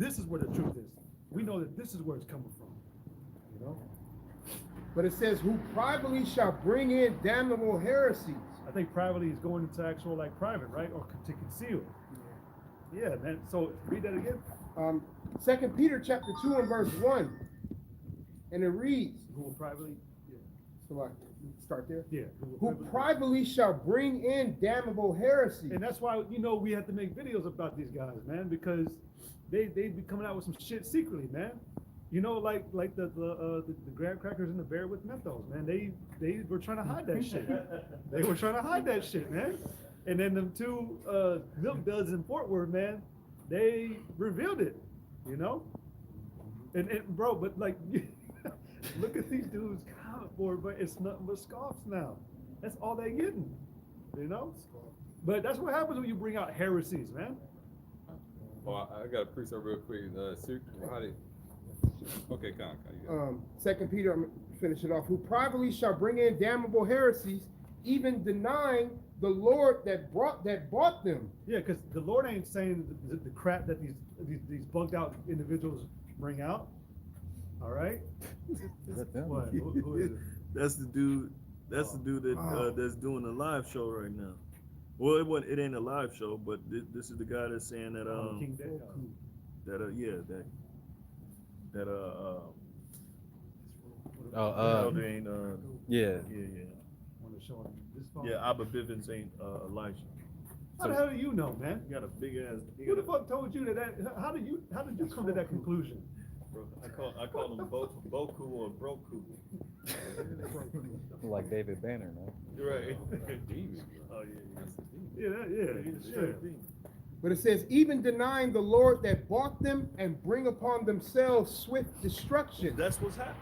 this is where the truth is. We know that this is where it's coming from. You know? But it says, who privately shall bring in damnable heresies. I think privately is going into actual like private, right? Or to conceal. Yeah, man. So read that again. 2 Peter chapter 2 and verse 1. And it reads, Who will privately? Yeah. So like, start there. Yeah. Who privately shall bring in damnable heresies. And that's why, you know, we have to make videos about these guys, man, because they be coming out with some shit secretly, man. You know, like the graham crackers and the bear with Mentos, man. They were trying to hide that shit. They were trying to hide that shit, man. And then them two milk duds in Fort Worth, man, they revealed it, you know. And bro, but like, look at these dudes coming for it, but it's nothing but scoffs now. That's all they getting, you know. But that's what happens when you bring out heresies, man. Well, I got a precept real quick. How did? Okay, Con. 2 Peter, I'm gonna finish it off. Who privately shall bring in damnable heresies, even denying the Lord that bought them. Yeah, because the Lord ain't saying the crap that these bugged out individuals bring out. All right. What? Who is it? That's the dude. That's the dude that that's doing the live show right now. Well, it ain't a live show, but this is the guy that's saying that King Day. Elder ain't Yeah. Want to show him this phone? yeah, Abba Bivens ain't Elijah. How the hell do you know, man? He got a big ass. Who the fuck told you that? How did you come to that conclusion? Bro, I call him Boku or Broku. Like David Banner, man. You're right. Oh yeah. But it says, even denying the Lord that bought them and bring upon themselves swift destruction. That's what's happening.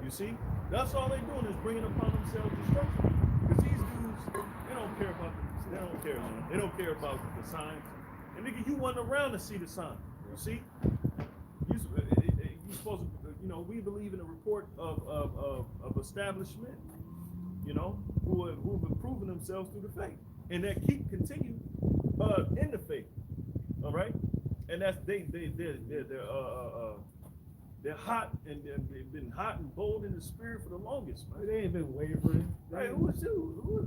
You see, that's all they're doing is bringing upon themselves destruction. Because these dudes, they don't care about the, they don't care, man. They don't care about the signs. And nigga, you wasn't around to see the sign. You see, you supposed to, you know, we believe in a report of establishment, you know, who have been proving themselves through the faith, and that continue in the faith. All right, and that's they're hot, and they've been hot and bold in the spirit for the longest, man. They ain't been wavering. Hey, who is you?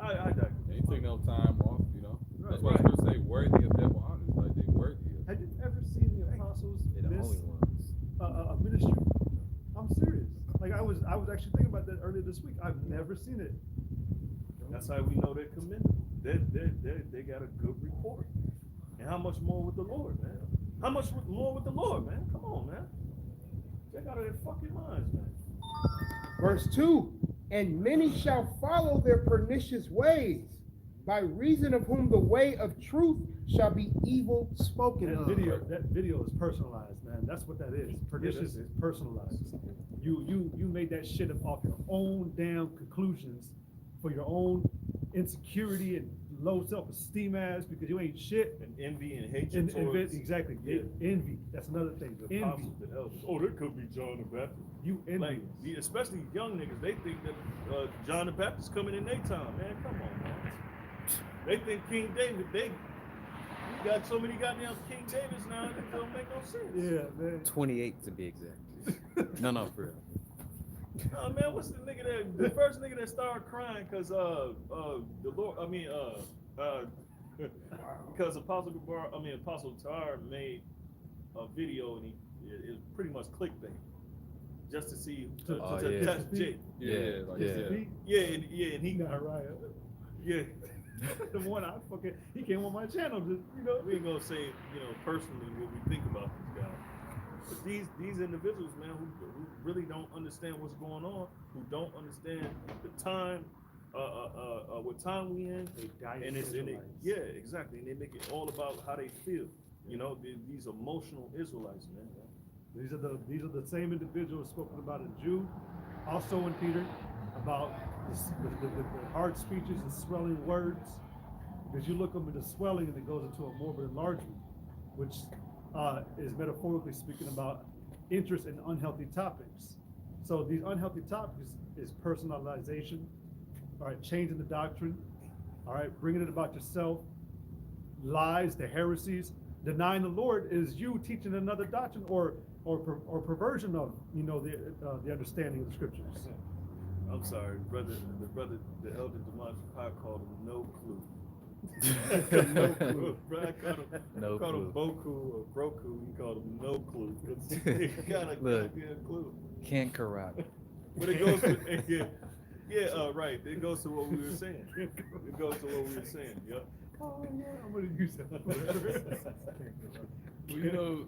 I digress. They ain't take no time off, you know. That's why Right. Scripture say worthy of devil honors, like they worthy of. Have you ever seen the apostles They're the miss only ones. a ministry? I'm serious. Like I was actually thinking about that earlier this week. I've never seen it. That's how we know they're commendable. They got a good report. And how much more with the Lord, man? How much more with the Lord, man? Come on, man. Check out their fucking minds, man. Verse 2, and many shall follow their pernicious ways, by reason of whom the way of truth shall be evil spoken of. That video is personalized, man. That's what that is. Pernicious is personalized. You made that shit up off your own damn conclusions for your own insecurity and low self-esteem ass because you ain't shit. And envy and hatred towards Exactly. Yeah. Envy. That's another thing. the Envy. apostles and elders. Oh, that could be John the Baptist. You envy. Like, especially young niggas, they think that John the Baptist coming in their time, man. Come on, man. They think King David, we got so many goddamn King Davids now, it don't make no sense. Yeah, man. 28 to be exact. No, for real. Oh man, what's the nigga the first nigga that started crying because the Lord, because Apostle Tar made a video and it was pretty much clickbait, just to see to test Jake. Yeah. And he Not right. yeah. The one he came on my channel, just, you know. We ain't gonna say, you know, personally what we think about these guys. But these individuals, man, who really don't understand what's going on, who don't understand the time, what time we in, yeah, exactly, and they make it all about how they feel. You know, these emotional Israelites, man. These are the same individuals spoken about in Jude, also in Peter, about the hard speeches and swelling words. Because you look up at the swelling and it goes into a morbid enlargement, which is metaphorically speaking about interest in unhealthy topics. So these unhealthy topics is personalization, all right, changing the doctrine, all right, bringing it about yourself, lies, the heresies, denying the Lord is you teaching another doctrine or perversion of, you know, the understanding of the scriptures. I'm sorry, the elder Demont called him no clue. No clue. Brad called him, No called him clue. Boku or Broku. He called him no clue. He got a Look. goddamn clue. Can't corrupt. But it goes to, right. It goes to what we were saying. It goes to what we were saying. Yep. Oh yeah, I'm gonna use that. Well, you know,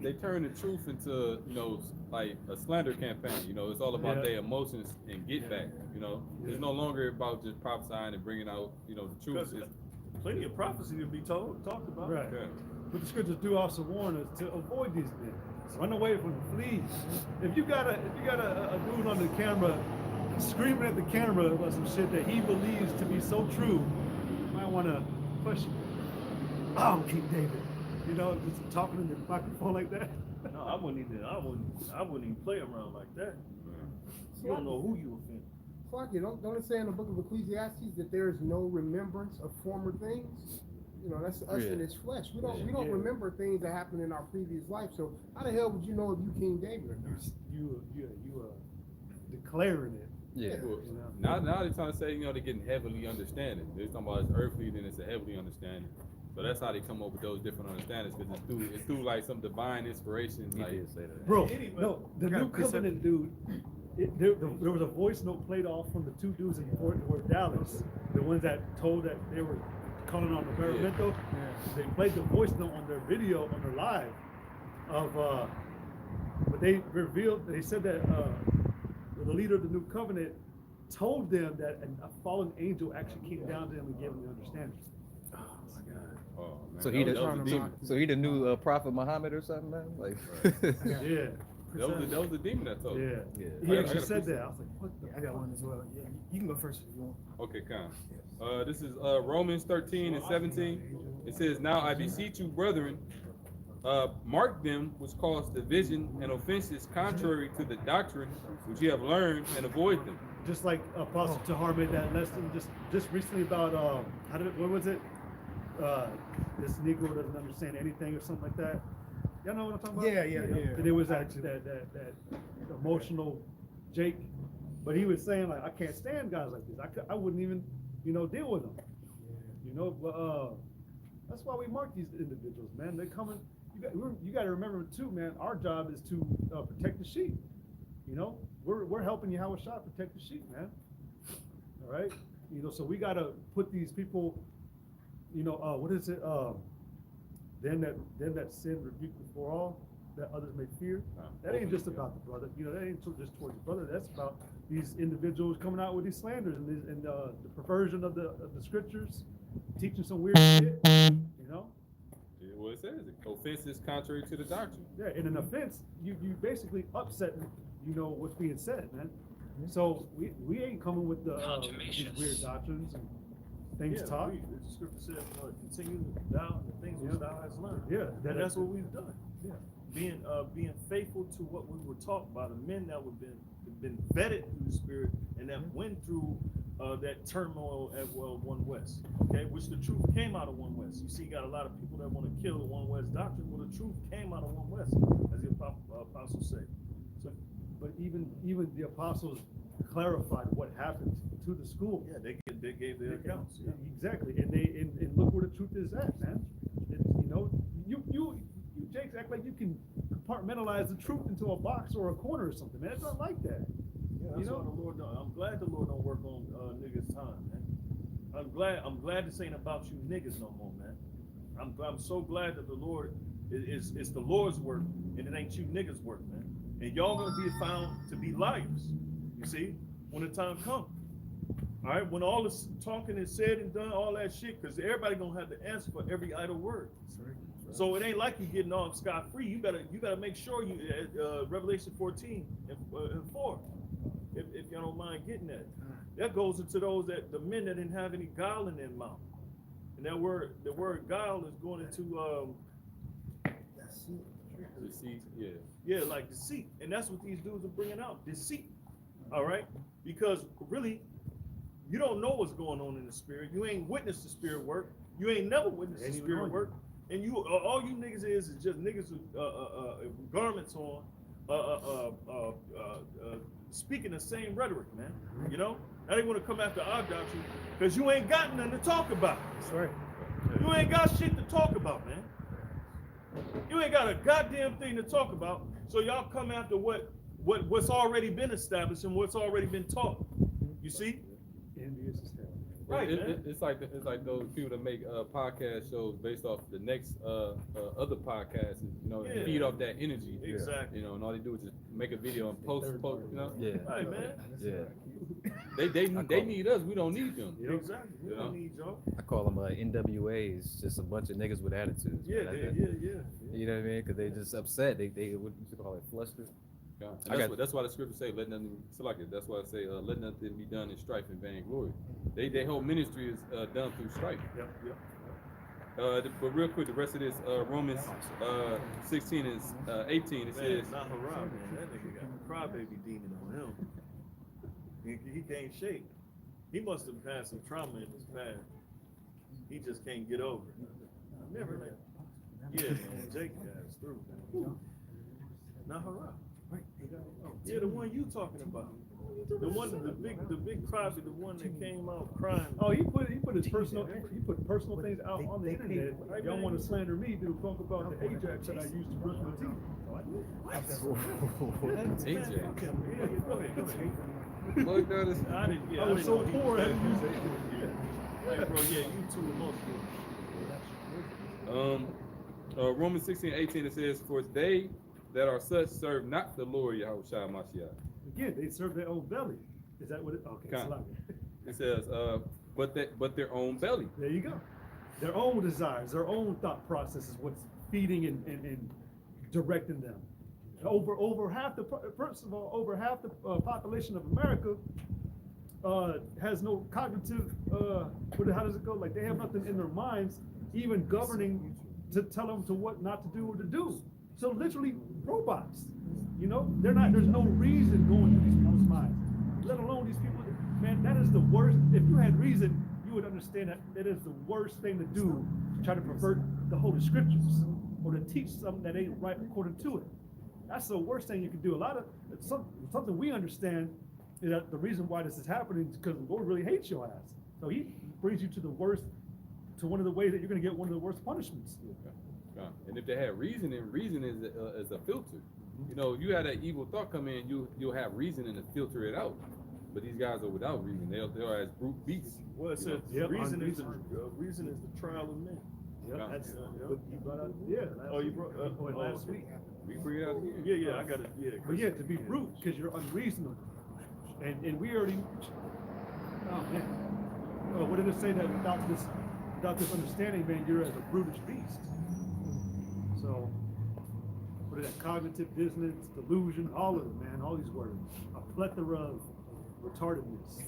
they turn the truth into, you know, like a slander campaign. You know, it's all about their emotions and get back. You know, it's no longer about just prophesying and bringing out, you know, the truth. Because plenty of prophecy to be talked about. Right. Yeah. But the scriptures do also warn us to avoid these things. Run away from them, please. If you got a dude on the camera screaming at the camera about some shit that he believes to be so true, you might want to push him. I'm King David. You know, just talking in the microphone like that. No, I wouldn't even play around like that. You don't know who you offend. Fuck it, don't it say in the book of Ecclesiastes that there is no remembrance of former things? You know, that's us in this flesh. We don't remember things that happened in our previous life. So how the hell would you know if you King David or not? You declaring it. Yeah. Well, You know? now they're trying to say, you know, they're getting heavily understanding. They're talking about it's earthly, then it's a heavily understanding. So that's how they come up with those different understandings, because it's through like some divine inspiration. He Like, did say that. Bro, Anyway, no, the gotta new piss covenant dude. There was a voice note played off from the two dudes in Fort Worth, Dallas, the ones that told that they were calling on the Baramento. They played the voice note on their video, on their live, of but they revealed. They said that the leader of the new covenant told them that a fallen angel actually came down to them and gave them the understanding. oh man, So he that was a the- demon. So he the new Prophet Muhammad or something, man? Like, Yeah, That was the demon that told. yeah. him. Yeah. He I actually gotta said preach that. I was like, what the? I got one as well. Yeah, you can go first if you want. Okay, come. This is Romans 13 and 17. It says, "Now I beseech you, brethren, mark them which cause division and offenses contrary to the doctrine which you have learned, and avoid them." Just like Apostle Tahar made that lesson just recently about what was it? This Negro doesn't understand anything or something like that. Y'all know what I'm talking about? Yeah. And it was that emotional Jake, but he was saying like, I can't stand guys like this. I wouldn't even, you know, deal with them. You know, but that's why we mark these individuals, man. They're coming. You got to remember too, man. Our job is to protect the sheep. You know, we're helping Yahweh Shah protect the sheep, man. All right, you know, so we got to put these people. You know, what is it? Then that sin rebuke before all, that others may fear. That ain't just about the brother. You know, that ain't just towards the brother. That's about these individuals coming out with these slanders and the perversion of the scriptures, teaching some weird shit. You know. Yeah, well, it says offenses contrary to the doctrine. Yeah, in an offense, you basically upset, you know, what's being said, man. So we ain't coming with the these weird doctrines and things taught. The scripture says, continue thou in the things which thou hast learned. Yeah, And that's what we've done. Yeah. Being faithful to what we were taught by the men that would been vetted through the Spirit and that went through that turmoil at One West, okay, which the truth came out of One West. You see, you got a lot of people that want to kill the One West doctrine. Well, the truth came out of One West, as the apostles say. So, But even the apostles clarified what happened to the school. yeah, they gave their accounts. Yeah. Exactly, and look where the truth is at, man. You know, you Jakes act like you can compartmentalize the truth into a box or a corner or something, man. It's not like that. Yeah, You that's know? why the Lord don't, I'm glad the Lord don't work on niggas' time, man. I'm glad this ain't about you niggas no more, man. I'm so glad that the Lord is the Lord's work and it ain't you niggas' work, man. And y'all gonna be found to be liars. You see, when the time comes. All right, when all this talking is said and done, all that shit, because everybody gonna have to answer for every idle word. So it ain't like you getting off scot-free. You gotta make sure you Revelation 14 and 4. If y'all don't mind getting that. That goes into those the men that didn't have any guile in their mouth. And the word guile is going into Deceit, yeah. yeah, like deceit. And that's what these dudes are bringing out, deceit. All right? Because really, you don't know what's going on in the spirit. You ain't witnessed the spirit work. You ain't never witnessed the Ain't even spirit on work. And you, all you niggas is just niggas with garments on, speaking the same rhetoric, man. You know? Now they want to come after our doctrine because you ain't got nothing to talk about. That's right. You ain't got shit to talk about, man. You ain't got a goddamn thing to talk about. So y'all come after what's already been established and what's already been taught. You see? Envious as hell. Right, man. It's like those people that make podcast shows based off the next other podcasts, you know, and Yeah. feed off that energy. Exactly. You know, and all they do is just make a video and post, you know. Yeah. Right, man. Yeah. They need us. We don't need them. Exactly. We You know? don't need y'all. I call them NWAs, just a bunch of niggas with attitudes. Yeah, man. yeah. You know what I mean? Because they just upset. They what you call it, flustered. Yeah. I got- That's why the scripture say, "Let nothing." That's why I say, "Let nothing be done in strife and vainglory." They whole ministry is done through strife. Yep. But real quick, the rest of this Romans 16 and 18, it Man, says, not Haram, man. That nigga got a crybaby demon on him. He can't shake. He must have had some trauma in his past. He just can't get over it. Never let. Yeah, man. Jake guys through. Not Haram. Yeah, the one you talking about. The one, the big crybaby, the one that came out crying. Oh, he put his personal things out on the internet. Y'all want to slander me to talk about the Ajax that I used to brush my teeth. AJ. Yeah, go ahead. Look at this. I didn't. Yeah, I was so didn't know he poor, I had to was use that. Hey, bro, yeah, you too emotional. Romans 16:18, it says, "For they that are such serve not the Lord Yahushua Mashiach." Again, they serve their own belly. Is that what it? Okay, Kind it's of. like, It says, but their own belly. there you go. Their own desires, their own thought process is what's feeding and directing them. Over half the population of America has no cognitive. How does it go? Like they have nothing in their minds, even governing to tell them to what not to do or to do. So literally robots. You know, they're not. There's no reason going through these people's minds. Let alone these people. Man, that is the worst. If you had reason, you would understand that it is the worst thing to do to try to pervert the Holy Scriptures or to teach something that ain't right according to it. That's the worst thing you can do. Something we understand is that the reason why this is happening is because the Lord really hates your ass. So He brings you to the worst, to one of the ways that you're going to get one of the worst punishments. And if they had reason is a filter. You know, you had that evil thought come in, you'll have reasoning to filter it out. But these guys are without reason. They're as brute beasts. Well, it says reason is the trial of men. Yep. That's But you brought out, you brought last week. We bring it out again. Yeah, I got it. Yeah, But yeah, to be brute because you're unreasonable, and we already. Oh man, what did it say that without this understanding, man, you're as a brutish beast. So, what is that? Cognitive dissonance, delusion, all of it, man. All these words, a plethora of retardedness.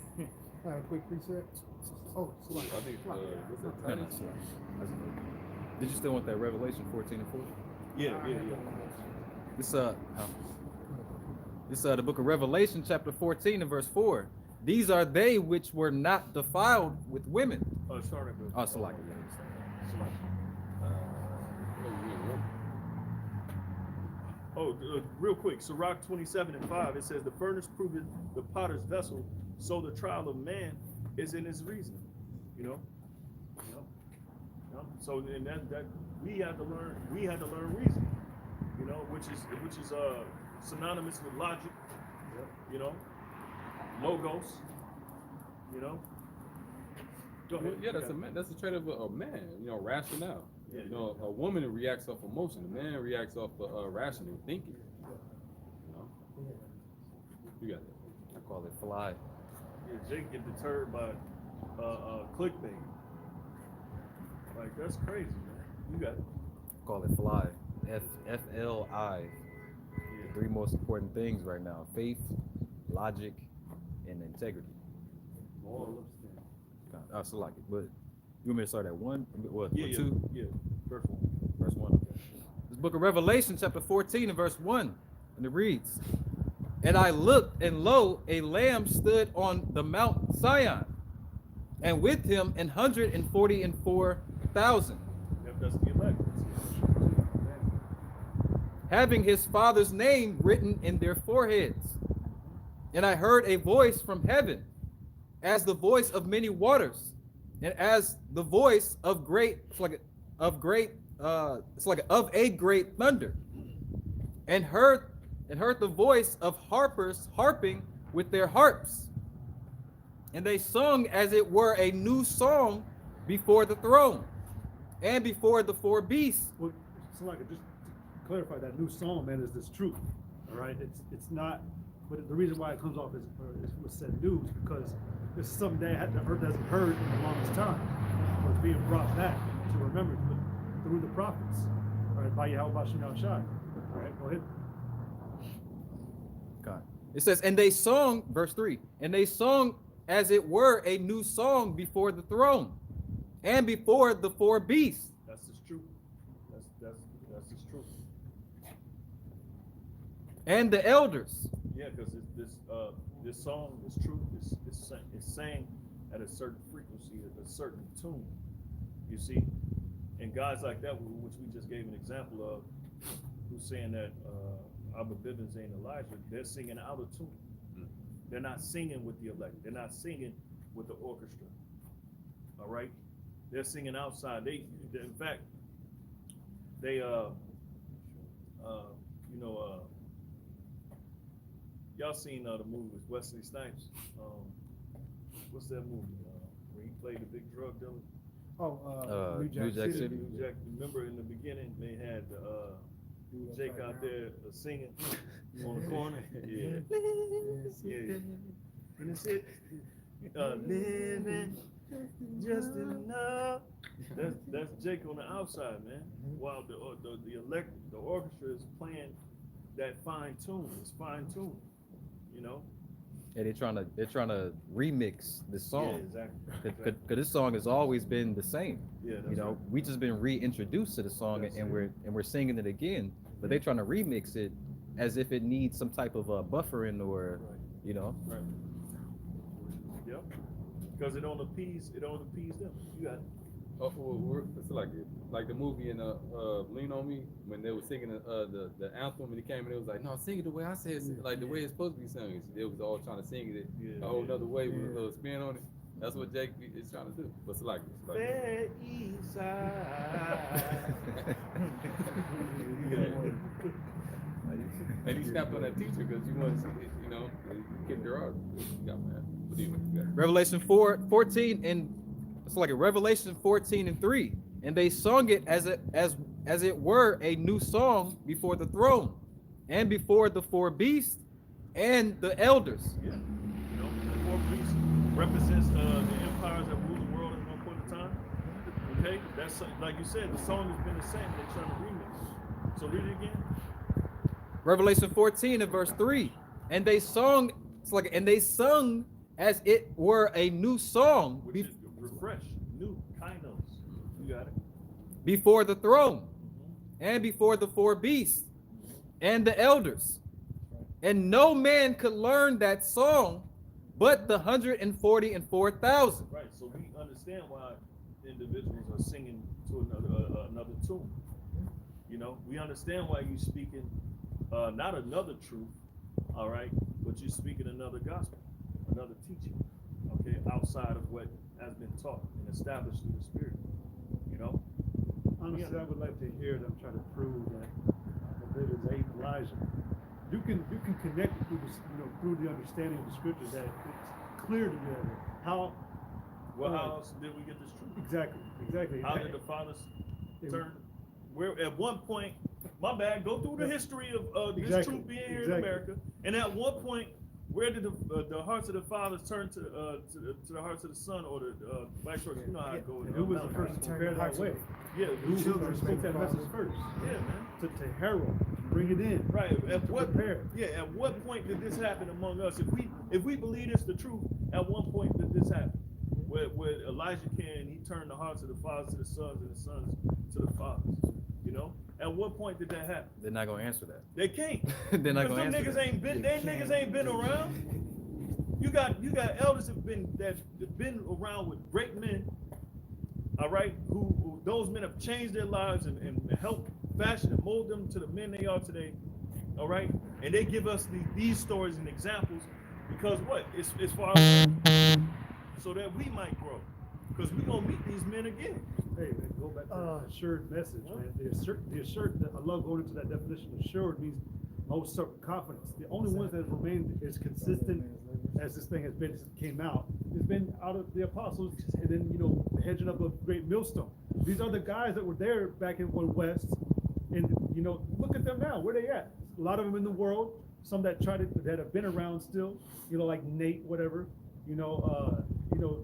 A quick preset. Oh, I think, what's that? No, no, sorry. Did you still want that Revelation 14 and 4? yeah. This the book of Revelation, chapter 14 and verse 4. These are they which were not defiled with women. Sorry, bro. Oh, so like Real quick, Sirach 27:5, it says, "The furnace proveth the potter's vessel, so the trial of man is in his reasoning." You know. So and that we had to learn reasoning. You know, which is synonymous with logic. You know, logos. You know. Go ahead. Yeah, that's a trait of a man. You know, rationale. Yeah. You know, a woman reacts off emotion. A man reacts off rational thinking. You know, you got that. I call it fly. Yeah, Jake get deterred by clickbait. Like that's crazy, man. You got it. I call it fly. FLI. The three most important things right now: faith, logic, and integrity. I still like it, but you want me to start at 1? What? Yeah, 2? yeah. First one. Verse 1. This book of Revelation, chapter 14 and verse 1. And it reads, "And I looked, and lo, a lamb stood on the Mount Zion, and with him 144 4,000, If that's the elect. having his Father's name written in their foreheads. And I heard a voice from heaven, as the voice of many waters, and as the voice of a great thunder, and heard the voice of harpers harping with their harps, and they sung as it were a new song before the throne and before the four beasts. Well, so like just to clarify, that new song, man, is this truth. All right, it's not. But the reason why it comes off as was said new is because this is something that the earth hasn't heard in the longest time. Or it's being brought back to remember through the prophets. All right, by Yahweh Bashim Shai. All right, go ahead. God. It says, and they sung, verse 3, and they sung as it were a new song before the throne and before the four beasts. That's his truth. That's his truth. And the elders. Yeah, because this song, this truth, is sang at a certain frequency, at a certain tune. You see, and guys like that, which we just gave an example of, who's saying that Abba Bivens ain't Elijah, they're singing out of tune. They're not singing with the elect. They're not singing with the orchestra. All right, they're singing outside. In fact, y'all seen the movie with Wesley Snipes? What's that movie? Where he played the big drug dealer? New Jack City. New Jack. Remember in the beginning they had Jake out there singing on the corner. Yeah. Yeah. And it's it. Living just enough. That's Jake on the outside, man. While the orchestra is playing that fine tune. It's fine tune. You know. And they're trying to remix this song. Yeah, exactly. Because this song has always been the same. Yeah, that's you know, right. we just been reintroduced to the song, That's and it. we're singing it again. But they're trying to remix it as if it needs some type of buffering or, Right. you know. Right. Yep. Because it don't appease them. You got it. Oh, well, it's like the movie in Lean on Me, when they were singing the anthem, and he came and it was like, no, sing it the way I said, like the way it's supposed to be sung. They was all trying to sing it a whole nother way with a little spin on it. That's what Jake is trying to do. But it's like Fair East Side. and he snapped on that teacher because you want to, you know, kick their ass. Yeah, man. What do you got? Revelation 14 and it's like a Revelation 14 and 3, and they sung it as it were a new song before the throne and before the four beasts and the elders. Yeah. You know, the four beasts represents the empires that rule the world at one point in time. Okay? That's like you said, the song has been the same. They're trying to remix. So read it again. Revelation 14 and verse 3. And they sung, and they sung as it were a new song Which is refresh, new, kainos. You got it. before the throne and before the four beasts and the elders. And no man could learn that song but the 144,000. Right. So we understand why individuals are singing to another tune. You know, we understand why you speaking not another truth, all right, but you're speaking another gospel, another teaching, okay, outside of what has been taught and established through the Spirit. You know. Honestly, I would like to hear them try to prove that David ain't Elijah. You can connect it through through the understanding of the scripture that it's clear together how. Well, how else did we get this truth? Exactly. How did the fathers turn? Where at one point, my bad, go through the history of this truth being here in America, and at one point, where did the hearts of the fathers turn to the hearts of the son, or the vice versa? You know how it goes. And who was the first to prepare that way? Yeah, Who spoke that message first? Yeah, man. To herald, bring it in. Right. At what prepare. Yeah. At what point did this happen among us? If we believe it's the truth, at one point did this happen? Where Elijah came, he turned the hearts of the fathers to the sons, and the sons to the fathers. You know. At what point did that happen? They're not gonna answer that. They can't. They're not Because gonna them answer niggas that. ain't been. They niggas ain't been around. You got elders that been around with great men. All right, who those men have changed their lives and helped fashion and mold them to the men they are today. All right, and they give us these stories and examples because what? It's for our so that we might grow. Because we're gonna meet these men again. Hey man, go back to the assured message, man. The assured, I love going into that definition. Assured means most certain confidence. The only ones that have remained as consistent as this thing has been since it came out has been out of the apostles, and then the hedging up a great millstone. These are the guys that were there back in one West, and look at them now. Where they at? A lot of them in the world. Some that that have been around still. Like Nate, whatever.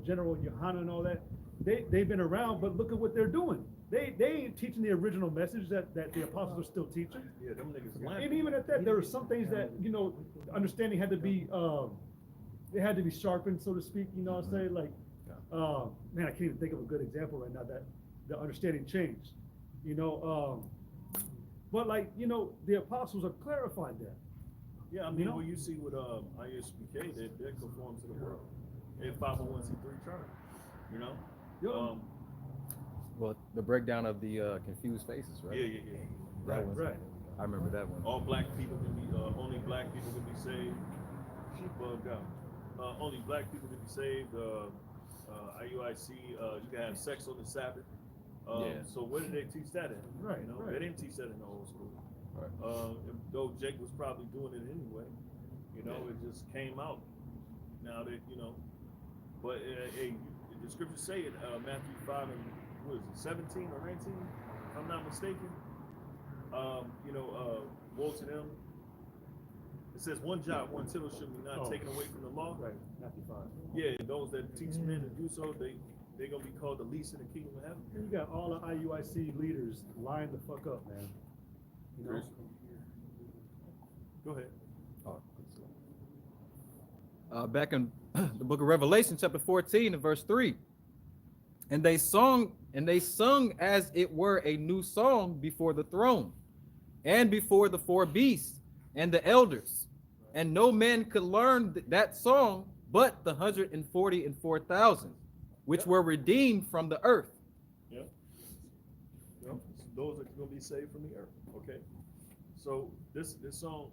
General Johanna and all that. They've been around, but look at what they're doing. They ain't teaching the original message that the apostles are still teaching. Yeah, them niggas. And even at that, there were some things that understanding had to be it had to be sharpened, so to speak. You know what I'm saying? Like, man, I can't even think of a good example right now that the understanding changed. But like the apostles have clarified that. Yeah, I mean, what you see with ISBK, they conform to the world. They're 501c3 charter. Well, the breakdown of the confused faces, right? Yeah. That one. Right. I remember that one. All black people can be only black people can be saved. She bugged out. Only black people can be saved. IUIC, you can have sex on the Sabbath. So where did they teach that in? Right. They didn't teach that in the old school. Right. Though Jake was probably doing it anyway. It just came out. Now that but the scriptures say it, Matthew 5 and what is it, 17 or 19, if I'm not mistaken. Woe to them. It says one jot, one tittle should be not taken away from the law. Right. Matthew 5. Yeah, those that teach men to do so, they're gonna be called the least in the kingdom of heaven. You got all the IUIC leaders lined the fuck up, man. Go ahead. Back in the book of Revelation, chapter 14 and verse 3. And they sung as it were a new song before the throne and before the four beasts and the elders. And no man could learn that song but the 144,000, which were redeemed from the earth. Yeah. Those are going to be saved from the earth. Okay. So this song,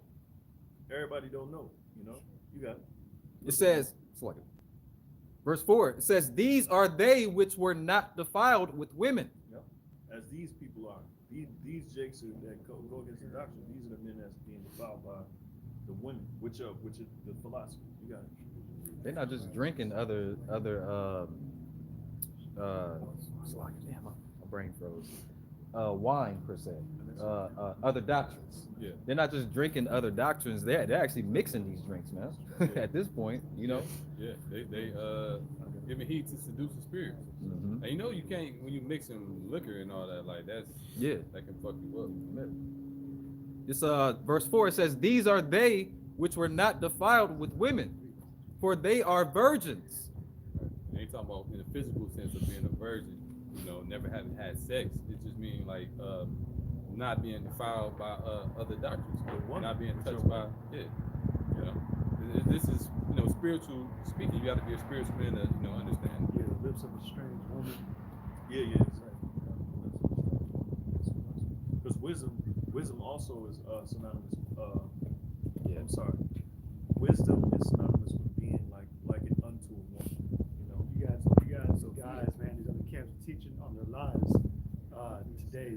everybody don't know. You got it. It says, verse 4, it says, these are they which were not defiled with women. Yep. As these people are. These jakes that go against the doctrine, these are the men that's being defiled by the women, which are the philosophy. You got it. They're not just drinking other damn, my brain froze. Wine per se. Other doctrines. Yeah. They're not just drinking other doctrines. They're actually mixing these drinks, man. At this point, Yeah, they giving heed to seduce the spirits. Mm-hmm. And you can't when you mixing liquor and all that, like that can fuck you up. This verse 4, it says, these are they which were not defiled with women, for they are virgins. They ain't talking about in the physical sense of being a virgin, never having had sex. It just means like not being defiled by other doctrines, not being touched by This is spiritual speaking. You got to be a spiritual man to understand. Yeah, the lips of a strange woman. Yeah, exactly. Because wisdom also is synonymous. I'm sorry. Wisdom is synonymous with being like it unto a woman. You guys, guys, man, these other camps are teaching on their lives today,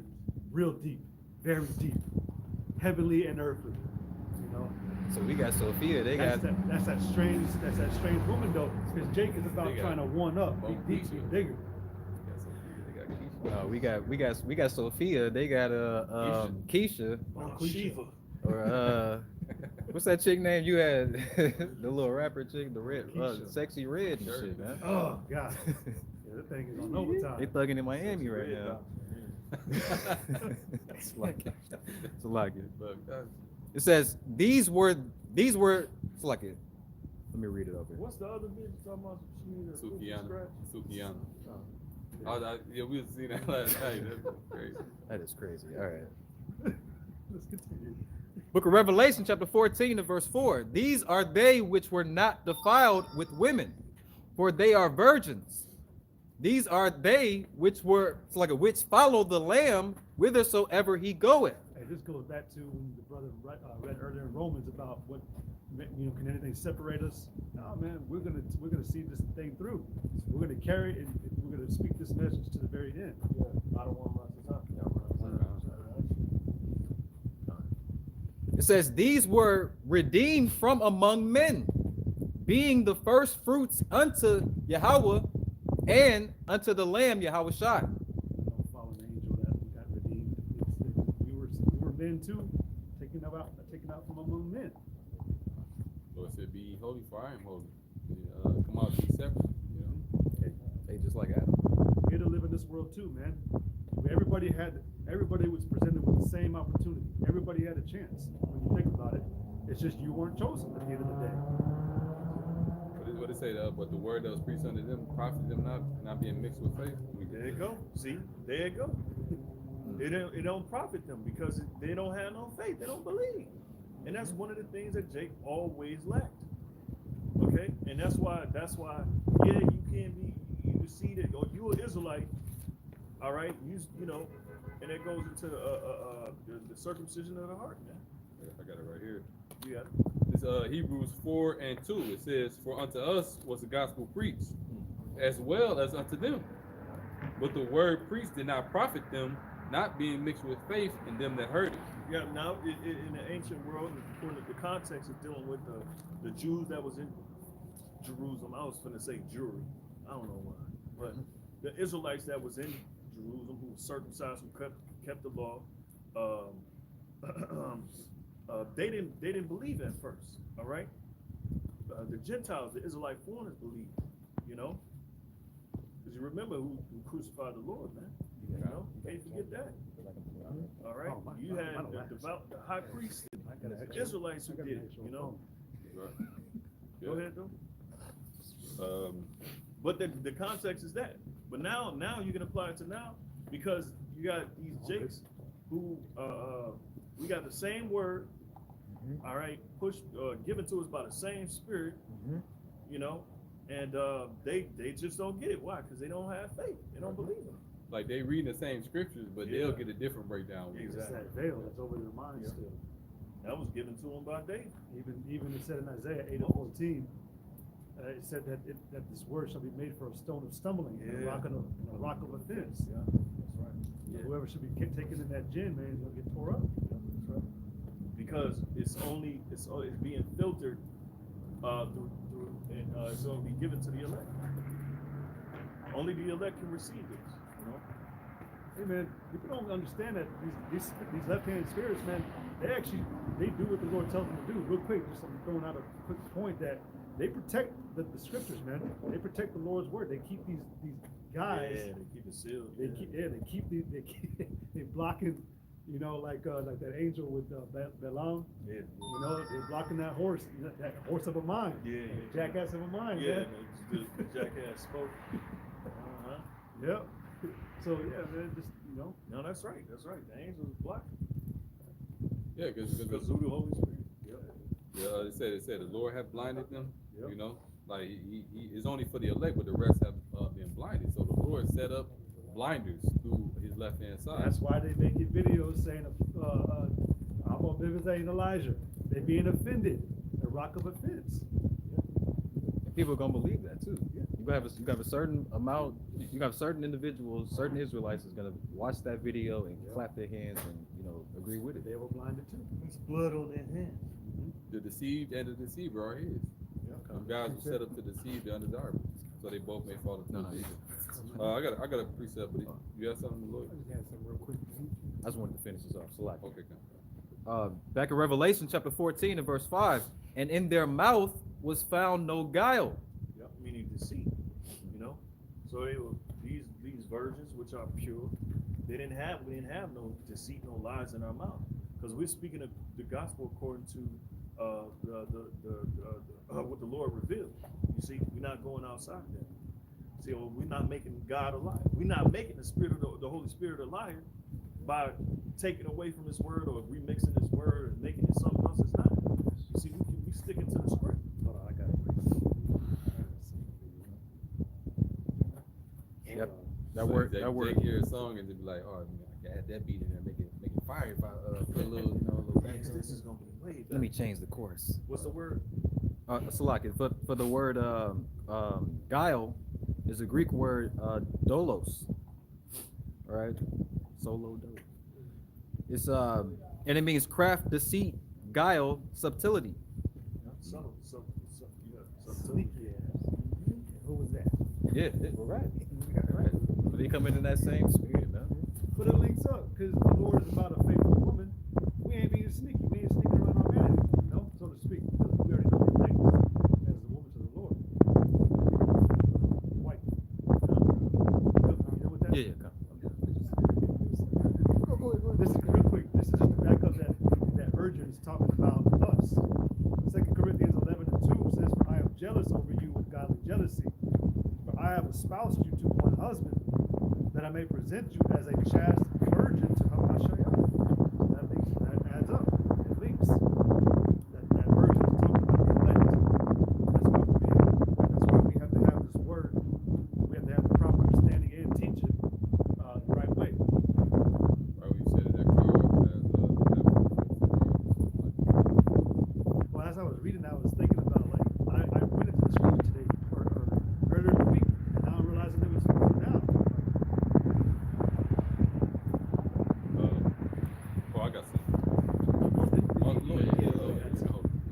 real deep, very deep, heavenly and earthly. So we got Sophia. That's that strange woman though. Because Jake is about trying to one up, be deep, be bigger. We got Sophia. They got Keisha. Shiva. Or what's that chick name you had? The little rapper chick, the red, sexy red and shit, man. Oh God. Yeah, that thing is on overtime. They thugging in Miami right now. It's like it. It's like it. It says these were it's like it. Let me read it over. What's the other bitch talking about? Sukiana. Yeah, we see that last night. That's crazy. That is crazy. All right. Let's continue. Book of Revelation, chapter 14 and verse 4. These are they which were not defiled with women, for they are virgins. these are they which were, it's like a which follow the Lamb whithersoever he goeth. Hey, this goes back to when the brother read earlier in Romans about what, can anything separate us? No, man, we're gonna see this thing through. We're gonna carry it, and we're gonna speak this message to the very end. I don't want much to talk about. It says, these were redeemed from among men, being the first fruits unto Yahweh and unto the Lamb Yahweh Shai. Don't follow the angel that we got redeemed. We were men too, taken out from among men. Lord said, "Be ye holy, for I am holy." Come out, be separate. You know. They just like Adam. We had to live in this world too, man. Everybody was presented with the same opportunity. Everybody had a chance. When you think about it, it's just you weren't chosen at the end of the day. What it say? But the word that was preached unto them profited them not being mixed with faith. There you go. See, there you go. It don't profit them because they don't have no faith. They don't believe, and that's one of the things that Jake always lacked. Okay, and that's why. Yeah, you can't be. You see that? Or you're an Israelite. All right, you know, and it goes into the circumcision of the heart, man. I got it right here. You got it. It's Hebrews 4:2. It says, "For unto us was the gospel preached, as well as unto them. But the word preached did not profit them, not being mixed with faith in them that heard it." Yeah. Now, in the ancient world, according to the context of dealing with the Jews that was in Jerusalem, I was going to say Jewry. I don't know why, but the Israelites that was in Jerusalem, who was circumcised, who kept the law, they didn't believe at first. All right, the Gentiles, the Israelite foreigners, believed. You know, because you remember who crucified the Lord, man. You know, you can't forget that. All right, you had the high priest, the Israelites who did it. You know. Go ahead, though. But the context is that. But now you can apply it to now because you got these Jakes who we got the same word, all right, given to us by the same Spirit, you know, and they just don't get it. Why? Because they don't have faith. They don't believe them. Like they reading the same scriptures, but they'll get a different breakdown. It's that veil that's over their minds still. That was given to them by David. Even it said in Isaiah 8:14. It said that this word shall be made for a stone of stumbling and a rock of offense. Yeah, that's right. Yeah. Whoever should be taken in that gin, man, is gonna get tore up. That's right. Because it's being filtered through it's going to be given to the elect. Only the elect can receive this. You know. Hey man, people don't understand that these left-handed spirits, man, they do what the Lord tells them to do. Real quick, just I'm throwing out a quick point that they protect the scriptures, man. They protect the Lord's word. They keep these guys. Yeah, they keep it sealed. They blocking, you know, like that angel with Balaam. Yeah. You know, they're blocking that horse of a mind. Yeah. Jackass of a mind. Yeah, Man. the jackass spoke. Yep. So yeah, man, just No, that's right. That's right. The angel is blocking. Yeah, because Through the Holy Spirit. yeah, it said the Lord hath blinded them. Yep. You know, like he is only for the elect, but the rest have been blinded. So the Lord set up blinders through his left hand side. that's why they making videos saying, "I'm gonna visit Elijah." They being offended. A rock of offense. And people are gonna believe that too. You have a certain amount. You have certain individuals, certain Israelites is gonna watch that video and clap their hands and agree with it. They were blinded too. There's blood on their hands. The deceived and the deceiver are his. Some guys were set up to deceive the undesirable, so they both may fall into the evil. I got a precept, but you have something, Lloyd? I just had something real quick. I just wanted to finish this off. Select. Okay, come. Back in Revelation chapter 14 and verse 5, and in their mouth was found no guile. Yep, meaning deceit. You know, so they were these virgins which are pure. We didn't have no deceit, no lies in our mouth, because we're speaking of the gospel according to what the Lord revealed. You see, we're not going outside that. See, we're not making God a liar. We're not making the spirit of the Holy Spirit a liar by taking away from His word or remixing His word and making it something else it's not. You see, we sticking to the script. Hold on, I got it. That word, They that word. hear a song and they be like, oh, I can add that beat in there, make it fire if I put a little, little bass. This is gonna be way better. Let me change the chorus. What's the word? Salaki, for the word guile is a Greek word dolos. All right, solo do. It's and it means craft, deceit, guile, subtlety. Subtle, Sneaky ass. Who was that? Yeah, we're right. Right. But they come in that same spirit, man. Put the links up, because the Lord is about a faithful woman. We ain't being sneaky. We ain't sneaking around our vanity, so to speak. Because we already know the likeness as the woman to the Lord. White. You know what that Yeah, come. This is real quick. This is just to back up that urgent is talking about us. 2 Corinthians 11:2 says, "For I am jealous over you with godly jealousy. For I have espoused you to one husband, that I may present you as a chaste virgin to Hamashiach." That adds up. It links. That virgin is talking about the elect. That's why we have to have this word. We have to have the proper understanding and teach it the right way. Right, we said that car Well, as I was reading, I was thinking about I went into the scripture today or earlier in the week, and now I'm realizing it was now. I got some.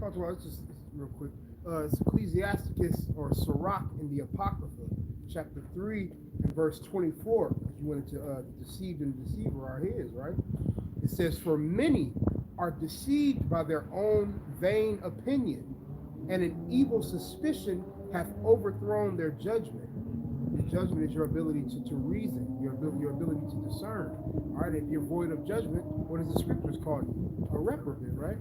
Talk to us just real quick. It's Ecclesiasticus or Sirach in the Apocrypha, chapter 3 and verse 24. You went into deceived and deceiver are his, right? It says, "For many are deceived by their own vain opinion, and an evil suspicion hath overthrown their judgment." Your judgment is your ability to reason, your ability to discern. All right, if you're void of judgment, what does the scriptures call you? A reprobate, right?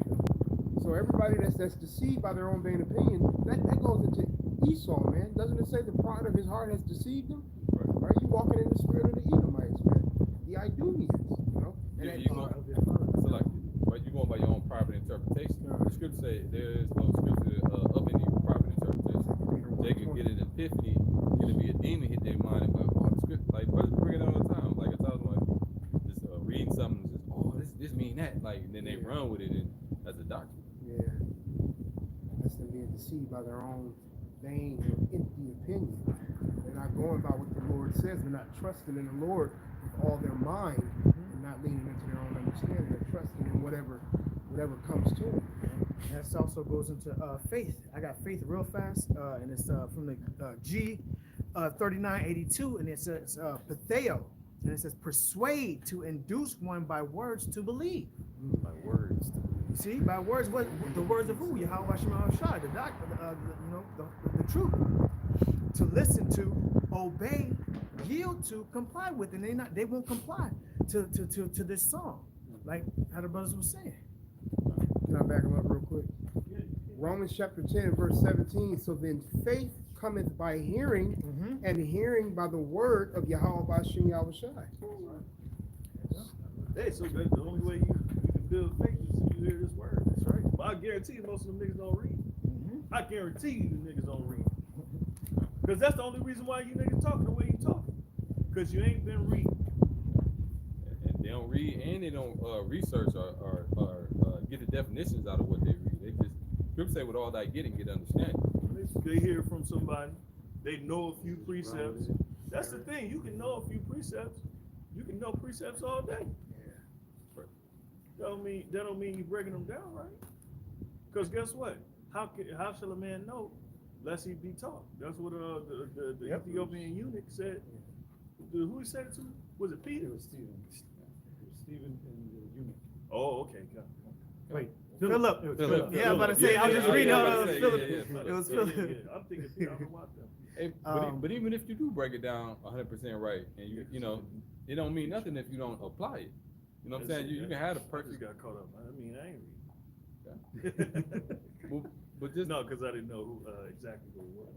So everybody that's deceived by their own vain opinion, that goes into Esau, man. Doesn't it say the pride of his heart has deceived him? Right? You walking in the spirit of the Edomites, man. The Idumeans, you know? And Yeah, that- you going by your own private interpretation. The scripture say there is no scripture of any private interpretation. They can get an epiphany, it'll be a demon hit their mind and be like, oh, the script, like brothers bring it all the time. Like I tell them, like just reading something, just this mean that, like, and then they run with it, and that's a doctrine. Yeah. That's them being deceived by their own vain and empty opinion. They're not going by what the Lord says. They're not trusting in the Lord with all their mind and not leaning into their own understanding. They're trusting in whatever comes to them. That also goes into faith. I got faith real fast, and it's from the G 3982, and it says patheo, and it says persuade, to induce one by words to believe. By words. See, by words, what the words of who? Yahweh Shema Shai, the doctor, the truth. To listen to, obey, yield to, comply with, and they won't comply to this song, like how the brothers were saying. Can I back them up real quick? Romans chapter 10, verse 17. "So then faith cometh by hearing, and hearing by the word of Yahweh Bashem Yahushai." Hey, so that's the only way you can build faith is if you hear this word. That's right. But I guarantee you most of them niggas don't read. I guarantee you the niggas don't read. Because that's the only reason why you niggas talking the way you talking. Because you ain't been reading. And they don't read, and they don't research or get the definitions out of what they read. They just scripture say with all that get understanding. They hear from somebody. They know a few precepts. That's the thing. You can know a few precepts. You can know precepts all day. That don't mean you're breaking them down, right? Because guess what? How shall a man know lest he be taught? That's what the Ethiopian eunuch said. Who he said it to? Was it Peter? It was Stephen. Stephen and the eunuch. Oh, okay. Wait, Philip. Philip. Yeah, I'm about to say, I was just reading how it was Philip. Yeah. It was Yeah, Philip. yeah. I'm thinking Peter. I don't know why them. Hey, but even if you do break it down 100% right, and you know, it don't mean nothing if you don't apply it. You know what I'm saying? You can have the I just perfect. got caught up. I mean, I ain't reading. But just No, because I didn't know who exactly who it was.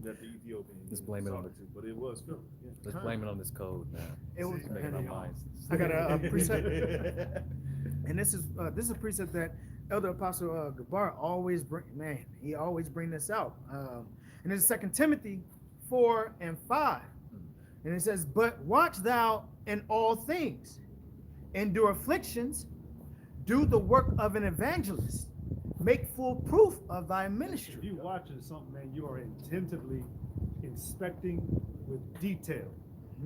That the Ethiopian. Just blame it on talking to, but it was Philip. Yeah. Let's blame it on this code, man. It was, Making our minds. I got a precept, and this is a precept that Elder Apostle Gabar always bring. Man, he always bring this out. And it's 2 Timothy 4 and 5. And it says, but watch thou in all things, endure afflictions, do the work of an evangelist, make full proof of thy If ministry. you watching something, man, you are attentively inspecting with detail.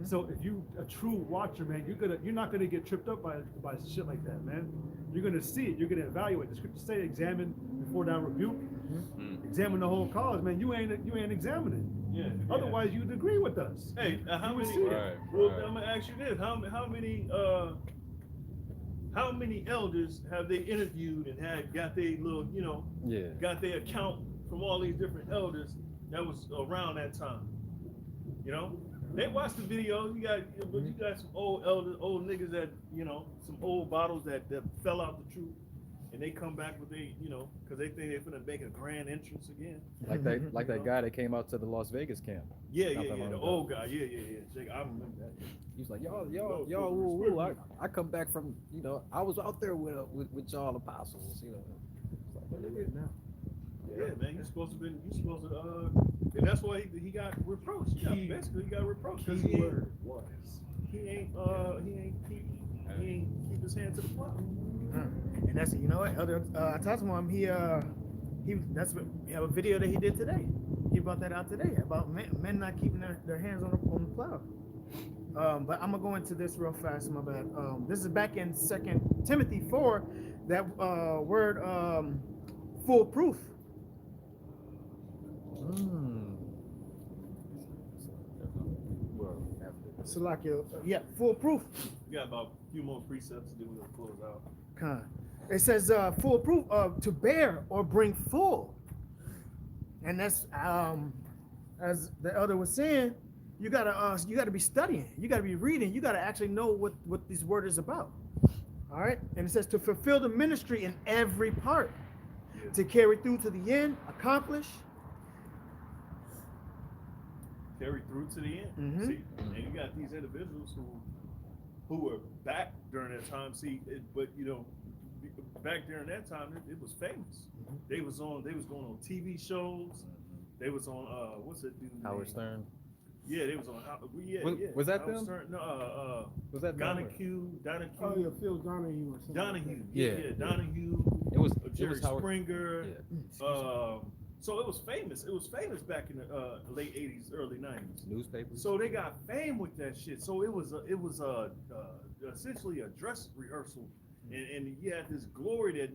So if you a true watcher, man, you're not gonna get tripped up by shit like that, man. You're gonna see it. You're gonna evaluate. The scriptures say, examine before thou rebuke. Examine the whole cause, man. You ain't examining. Yeah. Otherwise, you'd agree with us. Hey, how You would many? see it. Right, Well, right. I'm gonna ask you this: how many elders have they interviewed and got their little, Yeah. got their account from all these different elders that was around that time? They watched the videos. You got some old elders, old niggas that, some old bottles that fell out the truth, and they come back with because they think they're gonna make a grand entrance again. Like that guy that came out to the Las Vegas camp. Yeah, Not that long the ago. old guy. Yeah. Jake, I remember that. He was like, y'all, woo. I come back from, I was out there with y'all apostles, It's like, well, look at it now. Yeah, man, you're supposed to, and that's why he got reproached. He got reproached because he ain't keep his hand to the plow. And that's, what, Elder, I talked to him, we have a video that he did today. He brought that out today about men not keeping their hands on the plow. But I'm gonna go into this real fast, my bad. This is back in 2 Timothy 4, that word foolproof. Salakia, yeah, foolproof. We got about a few more precepts to do with close out. It says foolproof, to bear or bring full. And that's as the elder was saying, you gotta be studying, you gotta be reading, you gotta actually know what this word is about. All right, and it says to fulfill the ministry in every part, to carry through to the end, accomplish. Carry through to the end. Mhm. See, and you got these individuals who were back during that time. But back during that time, it was famous. They was going on TV shows. They was on what's that dude? Howard Stern. Yeah, they was on. Was that Howard them? Stern, no, Was that Donahue. Oh yeah, Phil Donahue or something. Donahue. Yeah. Donahue. It was Jerry Howard. Springer. Yeah. So it was famous. It was famous back in the late '80s, early '90s. Newspapers. So they got fame with that shit. So it was essentially a dress rehearsal, and you had this glory that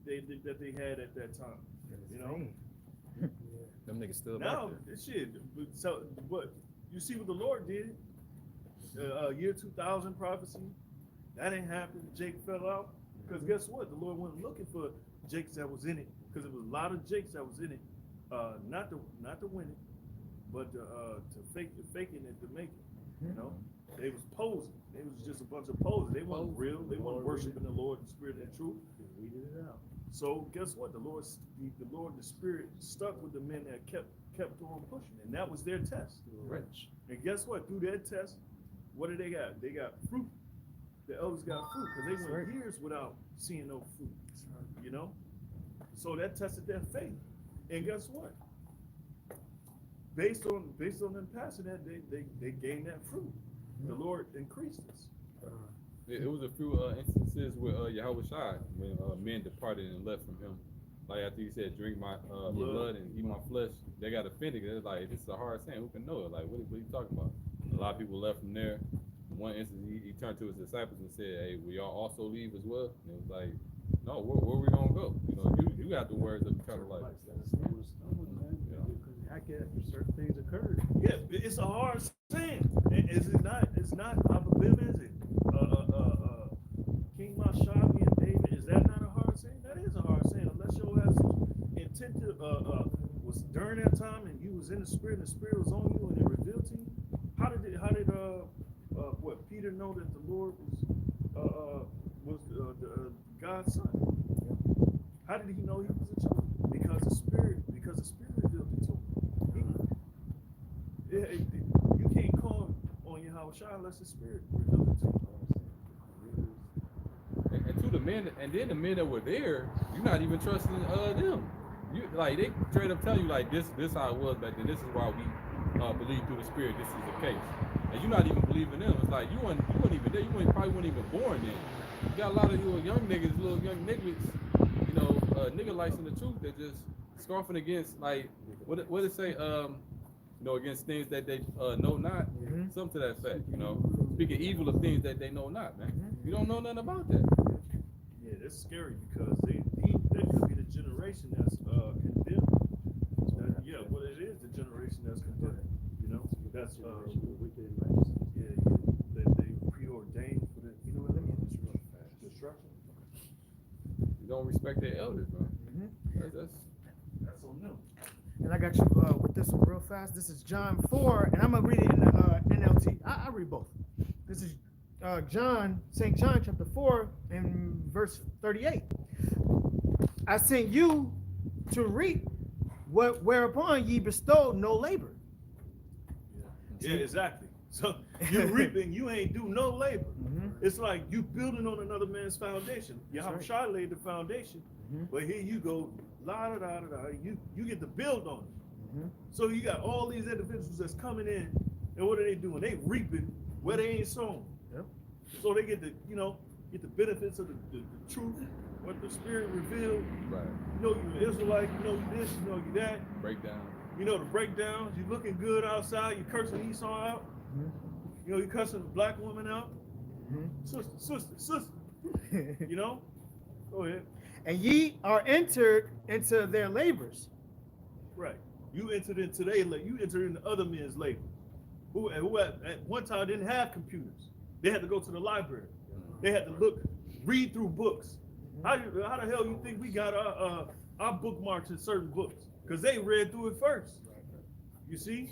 they had at that time. Them niggas still Now back there. this shit. So what you see what the Lord did? Year 2000 prophecy. That ain't happened. Jake fell out because guess what? The Lord wasn't looking for Jakes that was in it, because there was a lot of Jakes that was in it, not to win it, but to faking it to make it. They was posing. They was just a bunch of posers. They wasn't real. They wasn't worshiping the Lord in spirit and truth. We did it out. So guess what? The Spirit stuck with the men that kept on pushing, and that was their test. Rich. And guess what? Through that test, what did they got? They got fruit. The elders got fruit because they went years without seeing no fruit. So that tested their faith. And guess what? Based on them passing that, they gained that fruit. The Lord increased us. It was a few instances with Yahweh Shai when men departed and left from him. Like after he said, "Drink my blood and eat my flesh," they got offended. They're like, "This is a hard saying. Who can know it? Like, what are you talking about?" A lot of people left from there. In one instance, he turned to his disciples and said, "Hey, will y'all also leave as well?" And it was like, "No, where we gonna go? You got the words of eternal life." I get certain things occurred. Yeah, it's a hard saying. Is it not? It's not Abba Bib, is it? King Mashabi and David, is that not a hard saying? That is a hard saying, unless you have some intent to, was during that time and you was in the Spirit and the Spirit was on you and it revealed to you. How did Peter know that the Lord was God's son? How did he know he was a child? Because the Spirit revealed it to him. You can't call on Yahweh Shai unless the Spirit revealed it to you. And to the men, and then the men that were there, you're not even trusting them. You like they straight up tell you like this how it was back then. This is why we believe through the Spirit. This is the case. and you're not even believing them. It's like you weren't even there. Probably weren't even born then. You got a lot of little young niggas, little young niggas, you know, nigga lights in the truth that just scoffing against, like, what it say, you know, against things that they know not, something to that effect, you know, speaking evil of things that they know not, man. You don't know nothing about that. Yeah, that's scary because they could be the generation that's condemned. Yeah, what it is, the generation that's condemned. You know, that's that they preordained for the, you know what I mean? Destruction. You don't respect their elders, bro. That's on them. And I got you with this one real fast. This is John 4, and I'm gonna read it in the NLT. I read both. This is St. John chapter 4 and verse 38. I sent you to reap whereupon ye bestowed no labor. Yeah, exactly. So you're reaping, you ain't do no labor. It's like you building on another man's foundation. Yahushua laid the foundation, but here you go, you get to build on it. So you got all these individuals that's coming in, and what are they doing? They reaping where they ain't sown. Yep. So they get the, you know, get the benefits of the truth, what the Spirit revealed. right. You know you Israelite, you know you this, you know you that. Breakdown. You know the breakdowns. You looking good outside. You cursing Esau out. You know you cursing the black woman out. Sister. You know. Go ahead. And ye are entered into their labors. Right. You entered into you entered into other men's labor, who at one time didn't have computers. They had to go to the library. They had to read through books. How the hell you think we got our bookmarks in certain books? Because they read through it first. You see?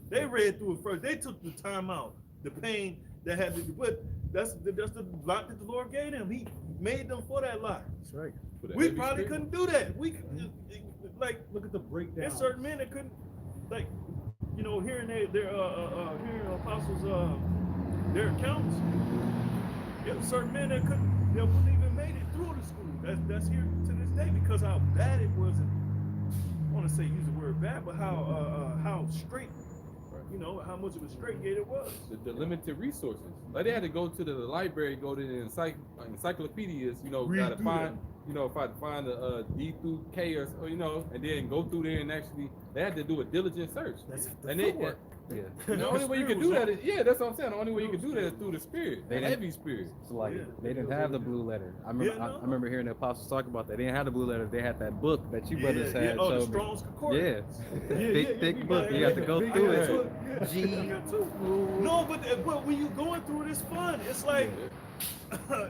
They read through it first. They took the time out, the pain that had to be, but that's the lot that the Lord gave them. He made them for that lot. That's right. We probably couldn't do that. We like Look at the breakdown. there's certain men that couldn't, like, you know, hearing their apostles their accounts. There's certain men that wouldn't even made it through the school. That's here to this day because how bad it was. I want to say use the word bad, but how straight, you know, how much of a straight gate it was. The limited resources. Like they had to go to the library, go to the encyclopedias, you know, gotta find, you know, if I find a D through K or, you know, and then go through there and actually, they had to do a diligent search. That's and they, the only way you can do that is, that's what I'm saying. The only way you can do that is through the Spirit, the heavy Spirit. So like they didn't have the blue letter. I remember hearing the apostles talk about that. They didn't have the blue letter. They had that book that you brothers had. Oh, the showed me. Strong's Concordance. Thick book. You have to go through it. No, but when you going through it, it's fun. It's like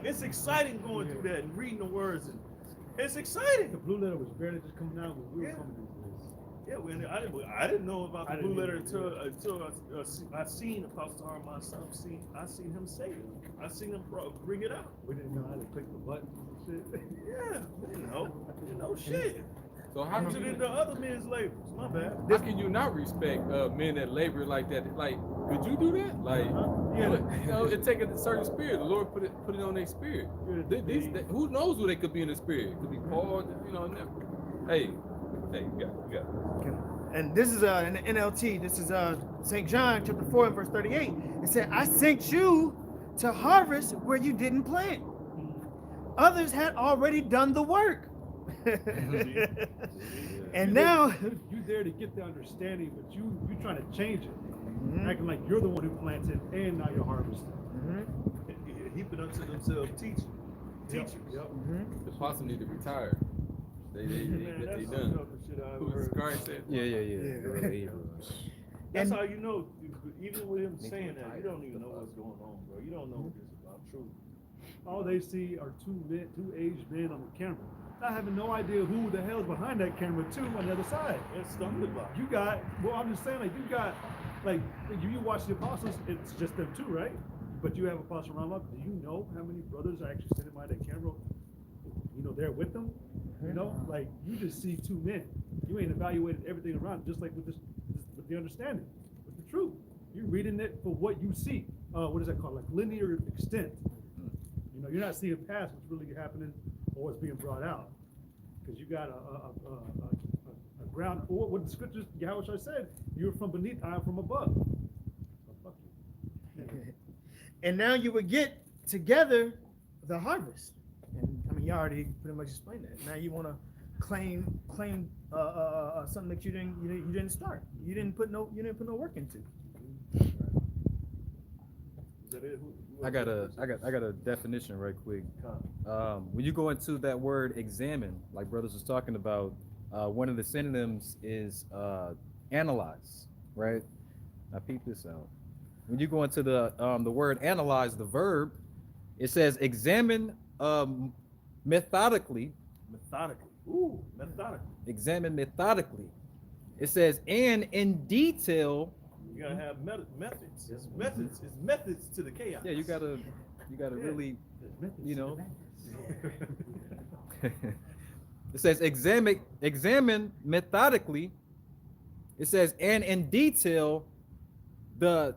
it's exciting going through that and reading the words, and it's exciting. The blue letter was barely just coming out when we were coming into this. Yeah, I didn't know about the blue letter until I seen Apostle Armand son. I seen him say it. I seen him bring it out. We didn't know how to click the buttons and shit. Yeah, you know shit. So how Entered into other men's labors. My bad. How can you not respect men that labor like that? Like, could you do that? Like, you know, it take a certain spirit. The Lord put it on their spirit. Who knows who they could be in the spirit? It could be Paul, you know. Hey, you got it. And this is an NLT. This is St. John chapter 4 and verse 38. It said, I sent you to harvest where you didn't plant. Others had already done the work. And now you there to get the understanding, but you trying to change it, acting like you're the one who planted and now you're harvesting. Heaping up to themselves teachers. The apostle need to retire. They done. Yeah. That's how you know. Even with him saying that, you don't even know what's going on, bro. You don't know this about truth. All they see are two aged men on the camera, not having no idea who the hell's behind that camera too on the other side. It's stumbling block. You got, well, I'm just saying, like, you got, like, you watch the apostles, it's just them two, right? But you have Apostle Rama. Do you know how many brothers are actually sitting behind that camera? You know, they're with them. You know, like, you just see two men. You ain't evaluated everything around, just like with this with the understanding, with the truth. You're reading it for what you see. What is that called? Like linear extent. You know, you're not seeing past what's really happening or what's being brought out, because you got a ground. Or what the scriptures, Yahushua said, you're from beneath, I am from above. So fuck you. and now you would get together the harvest. And I mean, you already pretty much explained that. Now you want to claim something that you didn't start. You didn't put no work into. Is that it? I got a definition right quick. When you go into that word examine, like brothers was talking about, one of the synonyms is analyze, right? Now peep this out. When you go into the word analyze, the verb, it says examine methodically. Methodically. Ooh, methodically. Examine methodically. It says and in detail. You gotta have methods. It's methods to the chaos. Yeah, you gotta really, you know. It says examine methodically. It says and in detail the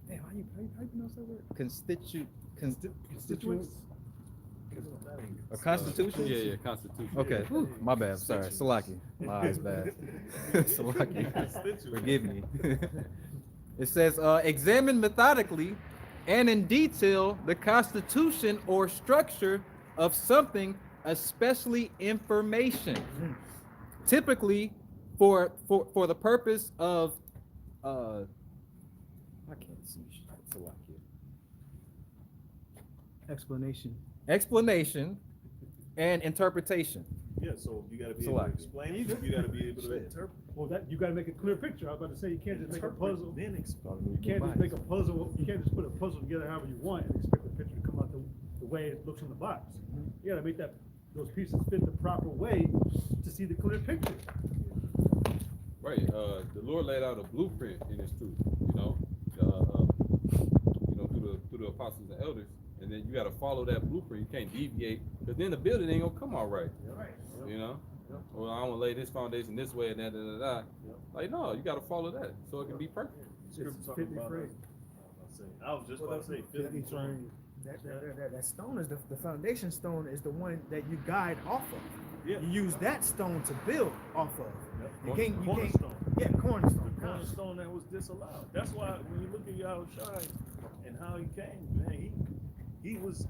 how you pronounce that word? Constituents? A constitution? Yeah, constitution. Okay, Yeah. my bad. Sorry, Salaki. My eyes bad. Salaki. Forgive me. It says examine methodically and in detail the constitution or structure of something, especially information, typically for the purpose of I can't see Salaki. Explanation and interpretation. Yeah, so you gotta be able to explain it. You gotta be able to interpret. Well, that you got to make a clear picture. I was about to say you can't just make a puzzle. Then explain. You can't just make a puzzle. You can't just put a puzzle together however you want and expect the picture to come out the way it looks in the box. You got to make those pieces fit the proper way to see the clear picture. Right. The Lord laid out a blueprint in His truth. Through the apostles and elders, and then you got to follow that blueprint. You can't deviate, because then the building ain't gonna come out right. You know. Well, I want to lay this foundation this way and that. Like, no, you got to follow that so it can be perfect. I was just about to say 50 frame. That stone is the foundation stone is the one that you guide off of. Yeah. You use that stone to build off of. Cornerstone. Yeah, cornerstone. The cornerstone that was disallowed. That's why when you look at Yahushua and how he came, man, he was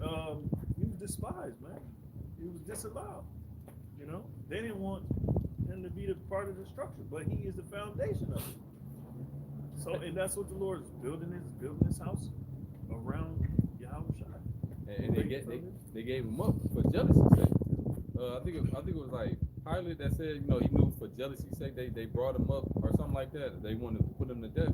despised, man. He was disallowed. You know, they didn't want him to be the part of the structure, but he is the foundation of it. So, and that's what the Lord is building his house around Yahushua. And they gave him up for jealousy's sake. I think it was like Pilate that said, he knew for jealousy's sake they brought him up or something like that. They wanted to put him to death.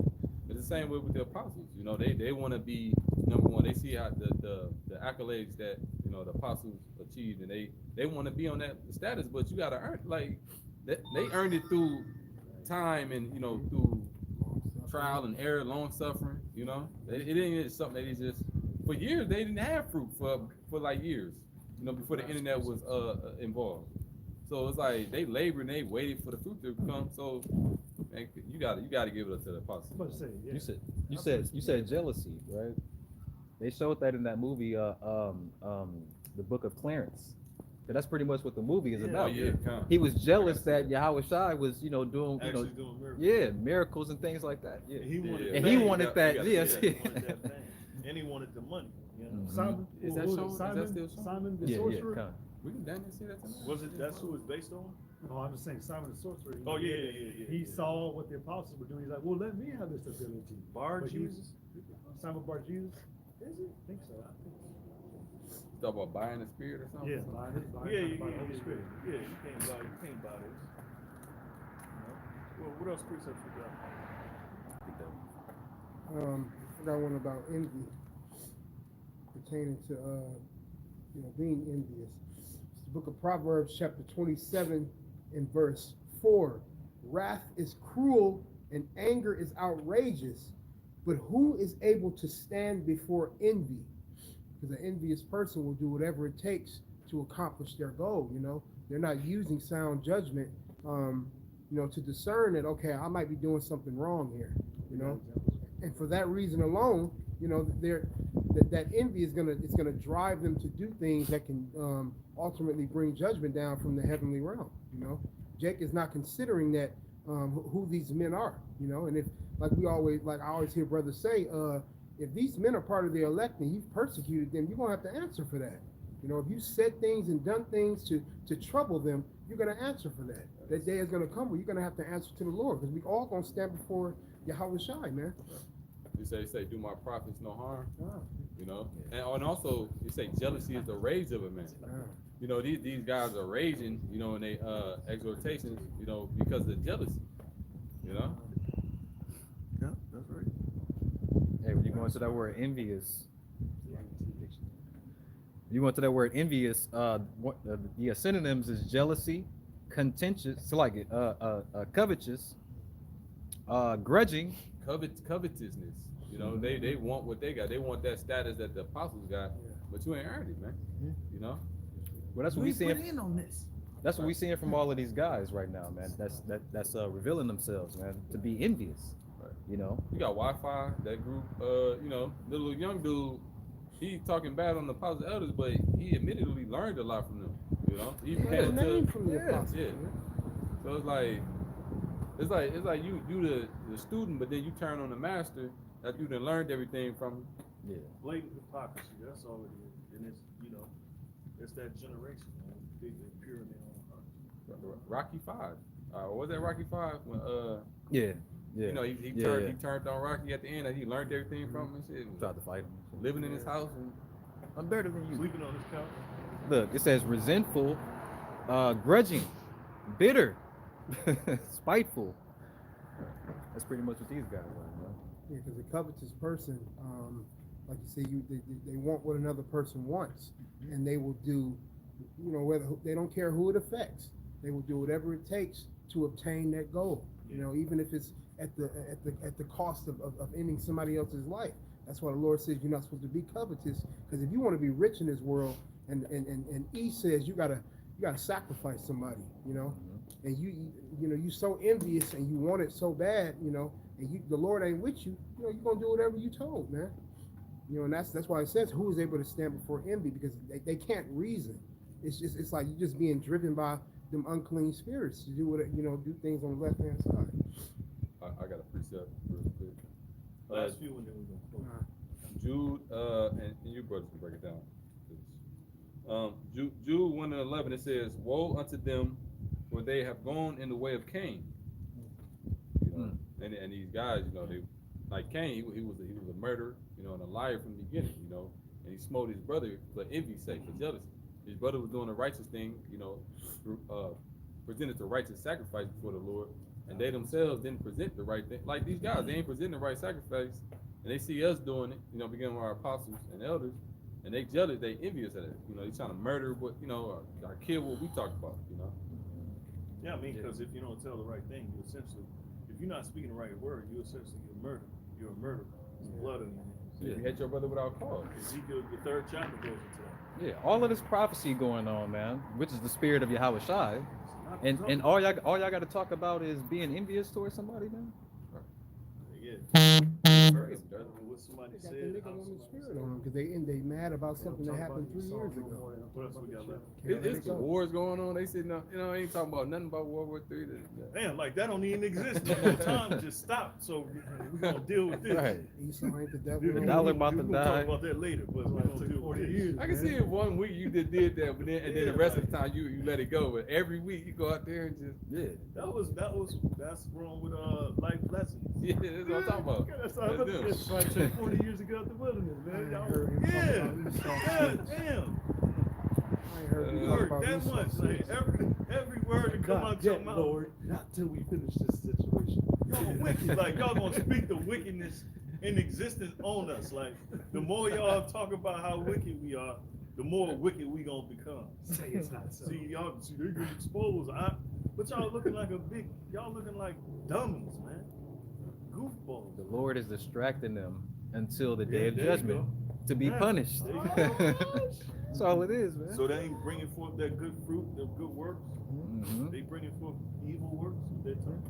It's the same way with the apostles. They want to be number one. They see how the accolades that the apostles achieved, and they want to be on that status. But you got to earn they earned it through time and through trial and error, long suffering. It ain't something that just for years they didn't have fruit for like years. Before the internet was involved. So it's like they labored and they waited for the fruit to come. So man, you got to give it up to the apostles. You said jealousy, right? They showed that in that movie, the Book of Clarence. And that's pretty much what the movie is about. Yeah. He was jealous that Yahushua was, doing, Doing miracles. miracles and things like that. Yeah. And he wanted that. Yes. And he wanted the money. Simon, Is that shown? Is that still shown? Simon the Yeah, sorcerer. yeah. We can down there see that tonight. Was it? That's who it's based on? No, I'm just saying Simon the sorcerer. Oh yeah. He saw what the apostles were doing. He's like, well, let me have this ability. Bar But he was- Jesus. Simon Bar Jesus. Is it? I think so. Talk about buying the spirit or something. Yeah, by the Holy Spirit. Yeah, you can't buy this. Well, what else precepts we got? I got one about envy pertaining to being envious. It's the book of Proverbs, chapter 27, and verse 4. Wrath is cruel and anger is outrageous, but who is able to stand before envy? Because an envious person will do whatever it takes to accomplish their goal. They're not using sound judgment, to discern that, okay, I might be doing something wrong here, and for that reason alone, that envy is gonna drive them to do things that can ultimately bring judgment down from the heavenly realm. Jake is not considering that who these men are, you know. And if, like I always hear brothers say, if these men are part of the elect and you've persecuted them, you're gonna have to answer for that. You know, if you said things and done things to trouble them, you're gonna answer for that. That day is gonna come where you're gonna have to answer to the Lord, because we all gonna stand before Yahweh Shai, man. You say, do my prophets no harm? You know, and also you say jealousy is the rage of a man. You know, these guys are raging, you know, in they exhortations, you know, because of jealousy. You know. Yeah, that's right. Hey, when you go into that word envious, you go into that word envious, the synonyms is jealousy, contentious, so like it, covetous, grudging, Covetousness. You know, they want what they got. They want that status that the apostles got, but you ain't earned it, man. You know. Well, that's what We we put seeing. in on this. That's what we seeing from all of these guys right now, man. That's revealing themselves, man, to be envious. You know. You got Wi-Fi, that group. You know, the little young dude. He talking bad on the apostles elders, but he admittedly learned a lot from them. You know, he He had a came name to from the apostles. yeah. So it's like you the student, but then you turn on the master that you done learned everything from. Yeah. Blatant hypocrisy. That's all it is. And it's, you know, it's that generation, man. Big pure in their own heart. Rocky 5. Was that Rocky 5 when Yeah. Yeah. you know he turned on Rocky at the end and he learned everything from him and shit. Tried to fight him. Living in his house and I'm better than you. Sleeping on his couch. Look, it says resentful, grudging, bitter, spiteful. That's pretty much what these guys are, man. Yeah, because a covetous person, like you say, they want what another person wants, and they will do, you know, whether they don't care who it affects, they will do whatever it takes to obtain that goal. You know, even if it's at the cost of ending somebody else's life. That's why the Lord says you're not supposed to be covetous, because if you want to be rich in this world, and E says you gotta sacrifice somebody, you know, and you know you so envious and you want it so bad, you know, and the Lord ain't with you, you know, you're gonna do whatever you told, man. You know, and that's why it says who is able to stand before envy, because they can't reason. It's like you're just being driven by them unclean spirits to do what, you know, do things on the left hand side. I got a precept real quick. Last few, and then we're gonna close. Jude, and you brothers can break it down. Jude 1:11, it says, "Woe unto them, for they have gone in the way of Cain." You know, and these guys, you know, they like Cain. He was a murderer, you know, and a liar from the beginning, you know, and he smote his brother for envy's sake, for jealousy. His brother was doing the righteous thing, you know, presented the righteous sacrifice before the Lord, and they themselves didn't present the right thing. Like these guys, they ain't presenting the right sacrifice, and they see us doing it, you know, beginning with our apostles and elders, and they jealous, they envious at it. You know, they trying to murder what, you know, or kill what we talk about, you know. Yeah, I mean, because if you don't tell the right thing, you essentially, if you're not speaking the right word, you essentially get murdered. You're a murderer. There's blood on your hands. Yeah. You hate your brother without cause. Ezekiel, the 3rd chapter goes into that. Yeah, all of this prophecy going on, man, which is the spirit of Yahweh Shai. And all y'all got to talk about is being envious towards somebody, man. Yeah. What somebody They got said. the nigga on the spirit on them because they mad about something that happened 3 years ago. What else we got left? It's the wars going on. They said, no, you know, ain't talking about nothing about World War III. Damn, like that don't even exist. No more time just stopped. So we're gonna deal with this. Right. Esau ain't the devil. The dollar about to We're gonna talk die. about that later, but we're gonna deal with this. I can see it 1 week you just did that, but then and then the rest of the time you let it go. But every week you go out there and just That's wrong with life lessons. yeah, that's what I'm talking about. That's how I look at That's this. Right, 40 years ago at the wilderness, man. I heard him talk about Esau Yeah, six. damn. I ain't heard him You talk heard about that Esau much. Like six. every word that come out your mouth. Lord, not till we finish this situation. Y'all wicked. Like y'all gonna speak the wickedness in existence on us. Like the more y'all talk about how wicked we are, the more wicked we gonna become. Say it's not so. See they get exposed. But y'all looking like y'all looking like dummies, man. Goofballs. The Lord is distracting them until the day of there you judgment to be Yeah, punished. there you That's all it is, man. So they ain't bringing forth that good fruit, the good works. Mhm. They bringing forth evil works with their tongue.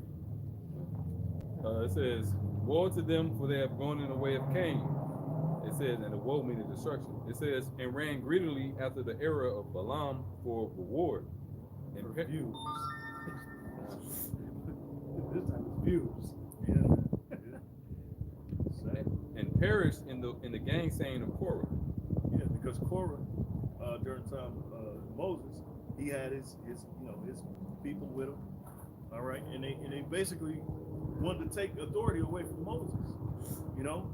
It says, "Woe to them, for they have gone in the way of Cain." It says, and the woe means destruction. It says, "and ran greedily after the era of Balaam for reward." And This time it's views. And perished in the gainsaying of Korah. Yeah, because Korah, during the time Moses, he had his people with him. All right, and they basically wanted to take authority away from Moses. You know,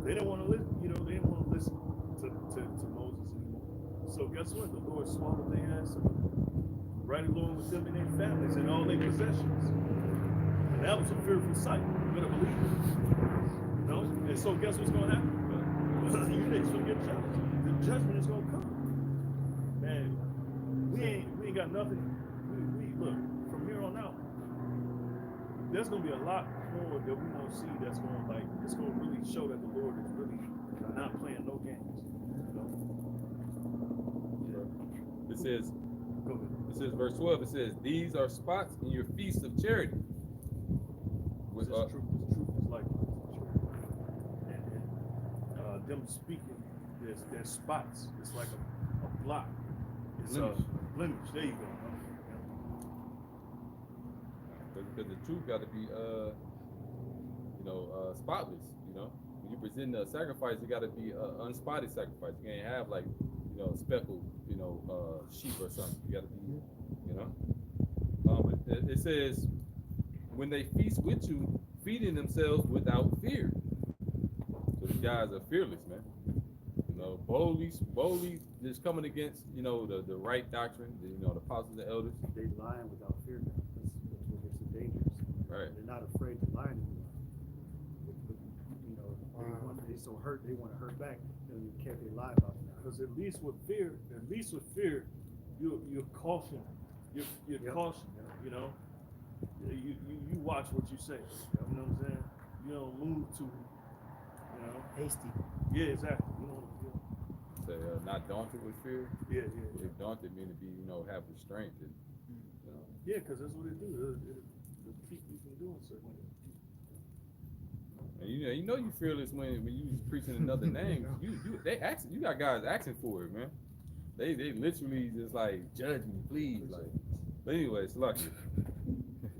they didn't want to listen. You know, they didn't want to listen to Moses anymore. So guess what? The Lord swallowed their ass up, right along with them and their families and all their possessions. And that was a fearful sight. You better believe it. You know, and so guess what's going to happen? You niggas will get judged. The judgment is going to come. Man, we ain't got nothing. We look, from here on out, there's gonna be a lot more that we gonna see that's gonna it's gonna really show that the Lord is really not playing no games. You know? It says, Go ahead. verse 12, it says, these are spots in your feast of charity. This is truth. This truth is like and them speaking, there's spots. It's like a block. It's Blemish. Blemish. There you go. Because the truth got to be, spotless. You know, when you present a sacrifice, it got to be unspotted sacrifice. You can't have like, speckled, sheep or something. You got to be, it says, when they feast with you, feeding themselves without fear. So these guys are fearless, man. Boldly just coming against, the right doctrine, the apostles and elders. They lying without fear now. That's what makes it dangerous. Right. They're not afraid to lie anymore. They so hurt, they want to hurt back. They don't even care if they lie about it now. Because at least with fear, you're cautioned. You're cautioned. You know, you watch what you say. You know what I'm saying? You don't move too. Hasty. Yeah, exactly. You know. Say, not daunted with fear. Yeah. If daunted mean to be, have restraint. And, Yeah, because that's what it do. It keep you from doing certain things. And you fearless when you preaching another name. You got guys asking for it, man. They literally just like judge me, please. Like, but anyway, it's lucky.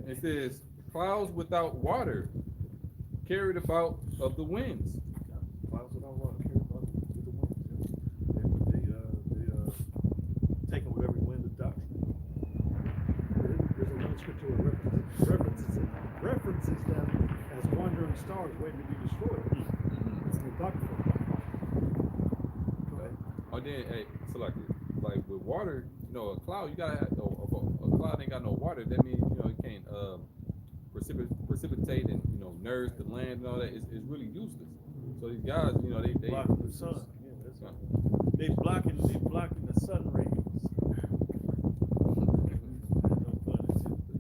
It says clouds without water, carried about of the winds. Clouds without water, carried about with the winds. They taking with every wind of doctrine. There's another scripture where references them as wandering stars waiting to be destroyed. It's the doctrine. Go ahead. Oh, then, hey, so like with water, a cloud, you gotta have, a cloud ain't got no water. That means, it can't precipitate and, nourish the land and all that. It's really useless. So these guys, they blocking the sun. Yeah, that's right. They blocking the sun rays.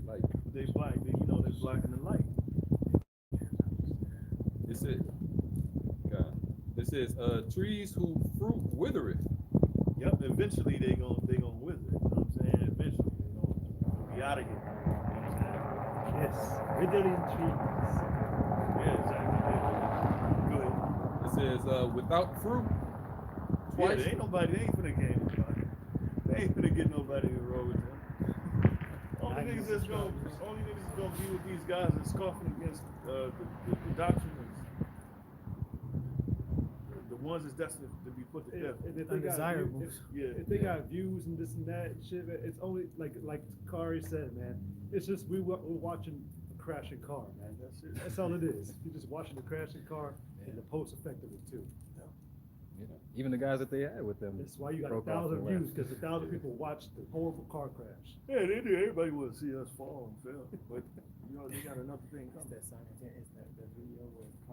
Like, they blocking the light. It says, trees whose fruit withereth. Yep, eventually they gonna wither. You know what I'm saying? Eventually they gonna be out of here. You know what I'm saying? Yes, withering trees. Yeah, exactly. Go ahead. It says, without fruit. Yeah, there ain't nobody. They ain't finna get nobody. They ain't finna get nobody to roll with them. Only niggas that's gonna be with these guys and scoffing against the doctrine is the ones that's destined to be put to death. If they Undesirables. if they got views and this and that shit, it's only like Kari said, man. It's just we're watching a crashing car, man. That's all it is. You're just watching a crashing car and the post effect of it too. Even the guys that they had with them. That's why you got broke off 1,000 and views, left. because 1,000 people watched the horrible car crash. Yeah, they do. Everybody want to see us fall and fail, but they got another thing coming.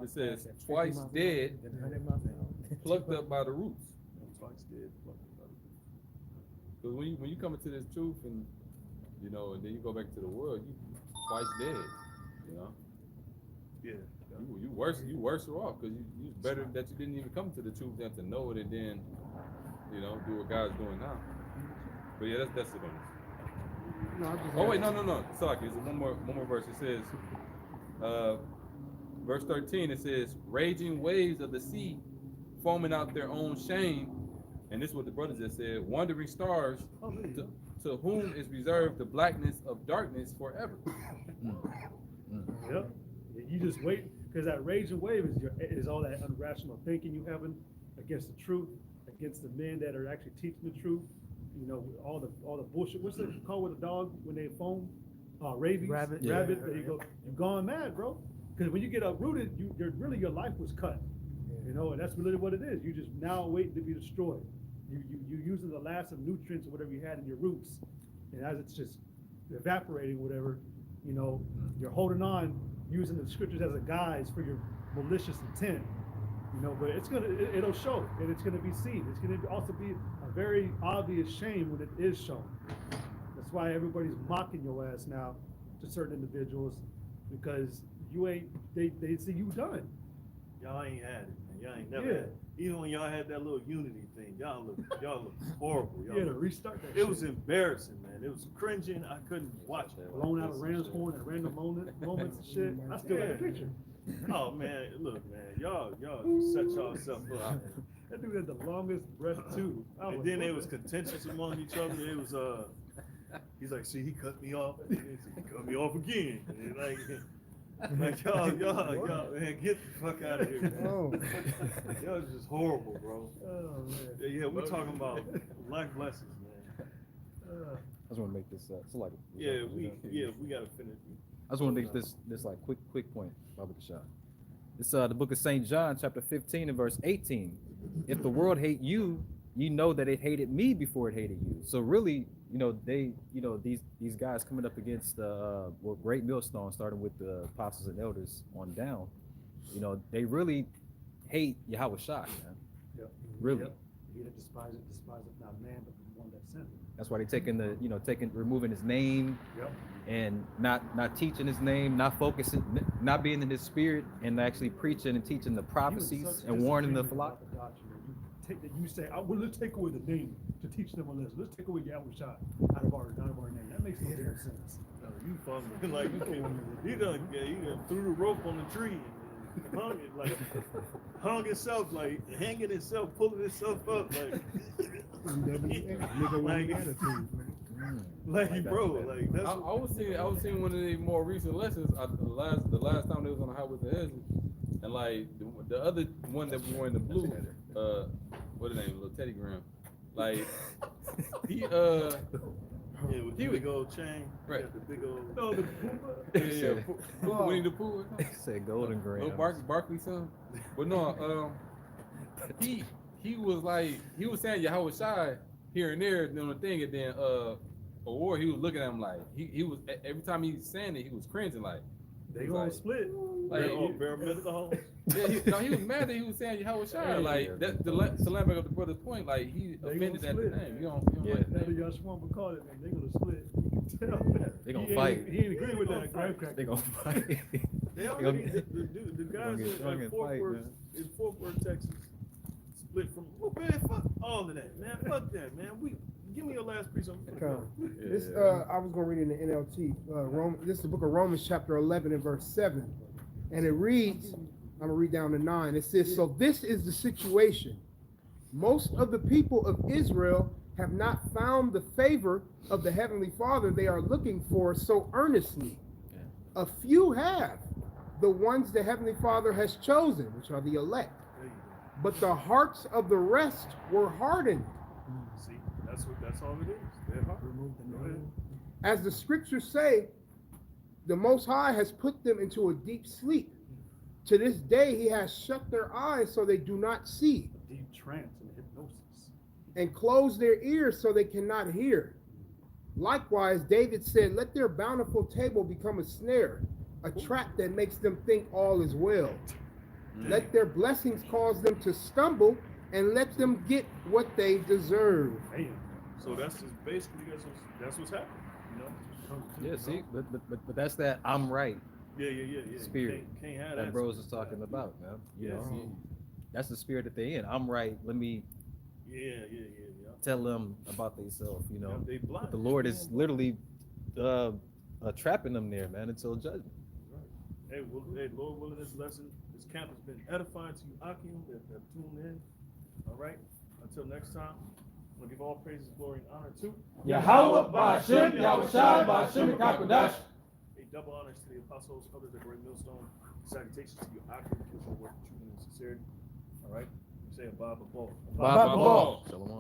It says, twice dead, plucked up by the roots. Twice dead, plucked up. Because when you come into this truth and and then you go back to the world, you twice dead. Yeah. You worse off because you better that you didn't even come to the truth than to know it and then do what God's doing now. But yeah, that's it on this. Oh wait, no. Sorry, there's one more verse. It says, verse 13. It says, raging waves of the sea, foaming out their own shame, And this is what the brother just said: wandering stars, Oh, there you to whom is reserved the blackness of darkness forever. Yep. You just wait, because that raging wave is all that irrational thinking you having against the truth, against the men that are actually teaching the truth. You know, all the bullshit. What's it called with a dog when they foam? Rabies. Rabbit. Rabbit. Yeah. There you go. You're gone mad, bro. Because when you get uprooted, your life was cut. You know, and that's really what it is. You just now waiting to be destroyed. You using the last of nutrients or whatever you had in your roots, and as it's just evaporating, whatever, you know, you're holding on, using the scriptures as a guise for your malicious intent. You know, but it'll show, and it's gonna be seen. It's gonna also be a very obvious shame when it is shown. That's why everybody's mocking your ass now to certain individuals, because you ain't. They see you done. Y'all ain't had it, man. Y'all ain't never Yeah. had it. Even when y'all had that little unity thing, y'all look horrible. Y'all Yeah, to look, restart that. it was shit. embarrassing, man. It was cringing. I couldn't watch it. Blown out of ram's horn at random moments and shit. I still got a picture. Oh man, look, man, y'all set yourself up. Man. That dude had the longest breath too. And then it was contentious among each other. It was he's like, see, he cut me off. He cut me off again. And like y'all, man, get the fuck out of here. Man. Oh. Y'all just horrible, bro. Oh man. Yeah, we're talking about life lessons, man. I just want to make this so like We gotta finish. I just want to make this like quick point, Baba Kashab. It's the book of St. John, chapter 15 and verse 18. If the world hate you, you know that it hated me before it hated you. So really, you know, these guys coming up against great millstone, starting with the apostles and elders on down, you know, they really hate Yahweh Shai, man. Yep. Really. Yep. He that despiseth not man, but the one that sent him. That's why they removing his name. Yep. And not teaching his name, not focusing, not being in his spirit, and actually preaching and teaching the prophecies and warning the philosophy. You say, let's take away the name to teach them a lesson. Let's take away Yahweh Shai out of our name. That makes no damn sense. No, you fumbling like you done threw the rope on the tree and hung it like hung itself like hanging itself, pulling itself up like Nigga with like, attitude, man. like bro, like that's I was seeing one of the more recent lessons. The last time they was on the highway to Hezbollah, and like the other one that we were in the blue, what the name, little Teddy Graham, like he yeah, with the big old chain, right. yeah, the big old No, the Winnie the Pooh. Said Golden Graham. Little Barkley son. But no, he was saying Yahweh Shai here and there doing the thing, and then or he was looking at him like he was every time he was saying it, he was cringing like they gonna like, split. like bare medical. yeah, he was mad that he was saying Yahweh Shai. Like that, to land back up the brother's point, like he offended at the name. You don't like Now that. the Yahshua would call it, man. They gonna split. They gonna He fight. He ain't agree with that. They gonna fight. They already the guys gonna in fight, Fort Worth, man. Fort Worth, Texas, split from. Oh man, fuck all of that, man. Fuck that, man. Give me your last piece of. This I was gonna read in the NLT. This is the book of Romans, chapter 11 and verse 7, and it reads. I'm gonna read down to 9. It says, "So this is the situation. Most of the people of Israel have not found the favor of the Heavenly Father they are looking for so earnestly. A few have, the ones the Heavenly Father has chosen, which are the elect. But the hearts of the rest were hardened. See, that's all it is. They're hard. Go ahead. As the scriptures say, the Most High has put them into a deep sleep. To this day, he has shut their eyes so they do not see, Deep trance and hypnosis. and closed their ears so they cannot hear. Likewise, David said, let their bountiful table become a snare, a trap that makes them think all is well. Let their blessings cause them to stumble, and let them get what they deserve." Damn. So that's just basically that's what's happening. You know? Yeah, see, but that's that I'm right Yeah. spirit Can't have that that. bros is talking about, man. You Yeah, know, see. that's the spirit that they in. I'm right. Let me Yeah. tell them about themselves. You know, Yeah, they blind. but the Lord is literally trapping them there, man, until judgment. Hey, Lord willing, this camp has been edifying to you, Akim, that tuned in. All right. Until next time, I'm gonna give all praises, glory, and honor to Yahweh, Ba'ashem, Yahushai, Ba'ashem, and Kakodash. a double honors to the apostles, others that were in Millstone, salutations to you, Akim, for your work, truth, and sincerity. All right, say a Baba Ball. Baba Ball. Shalom.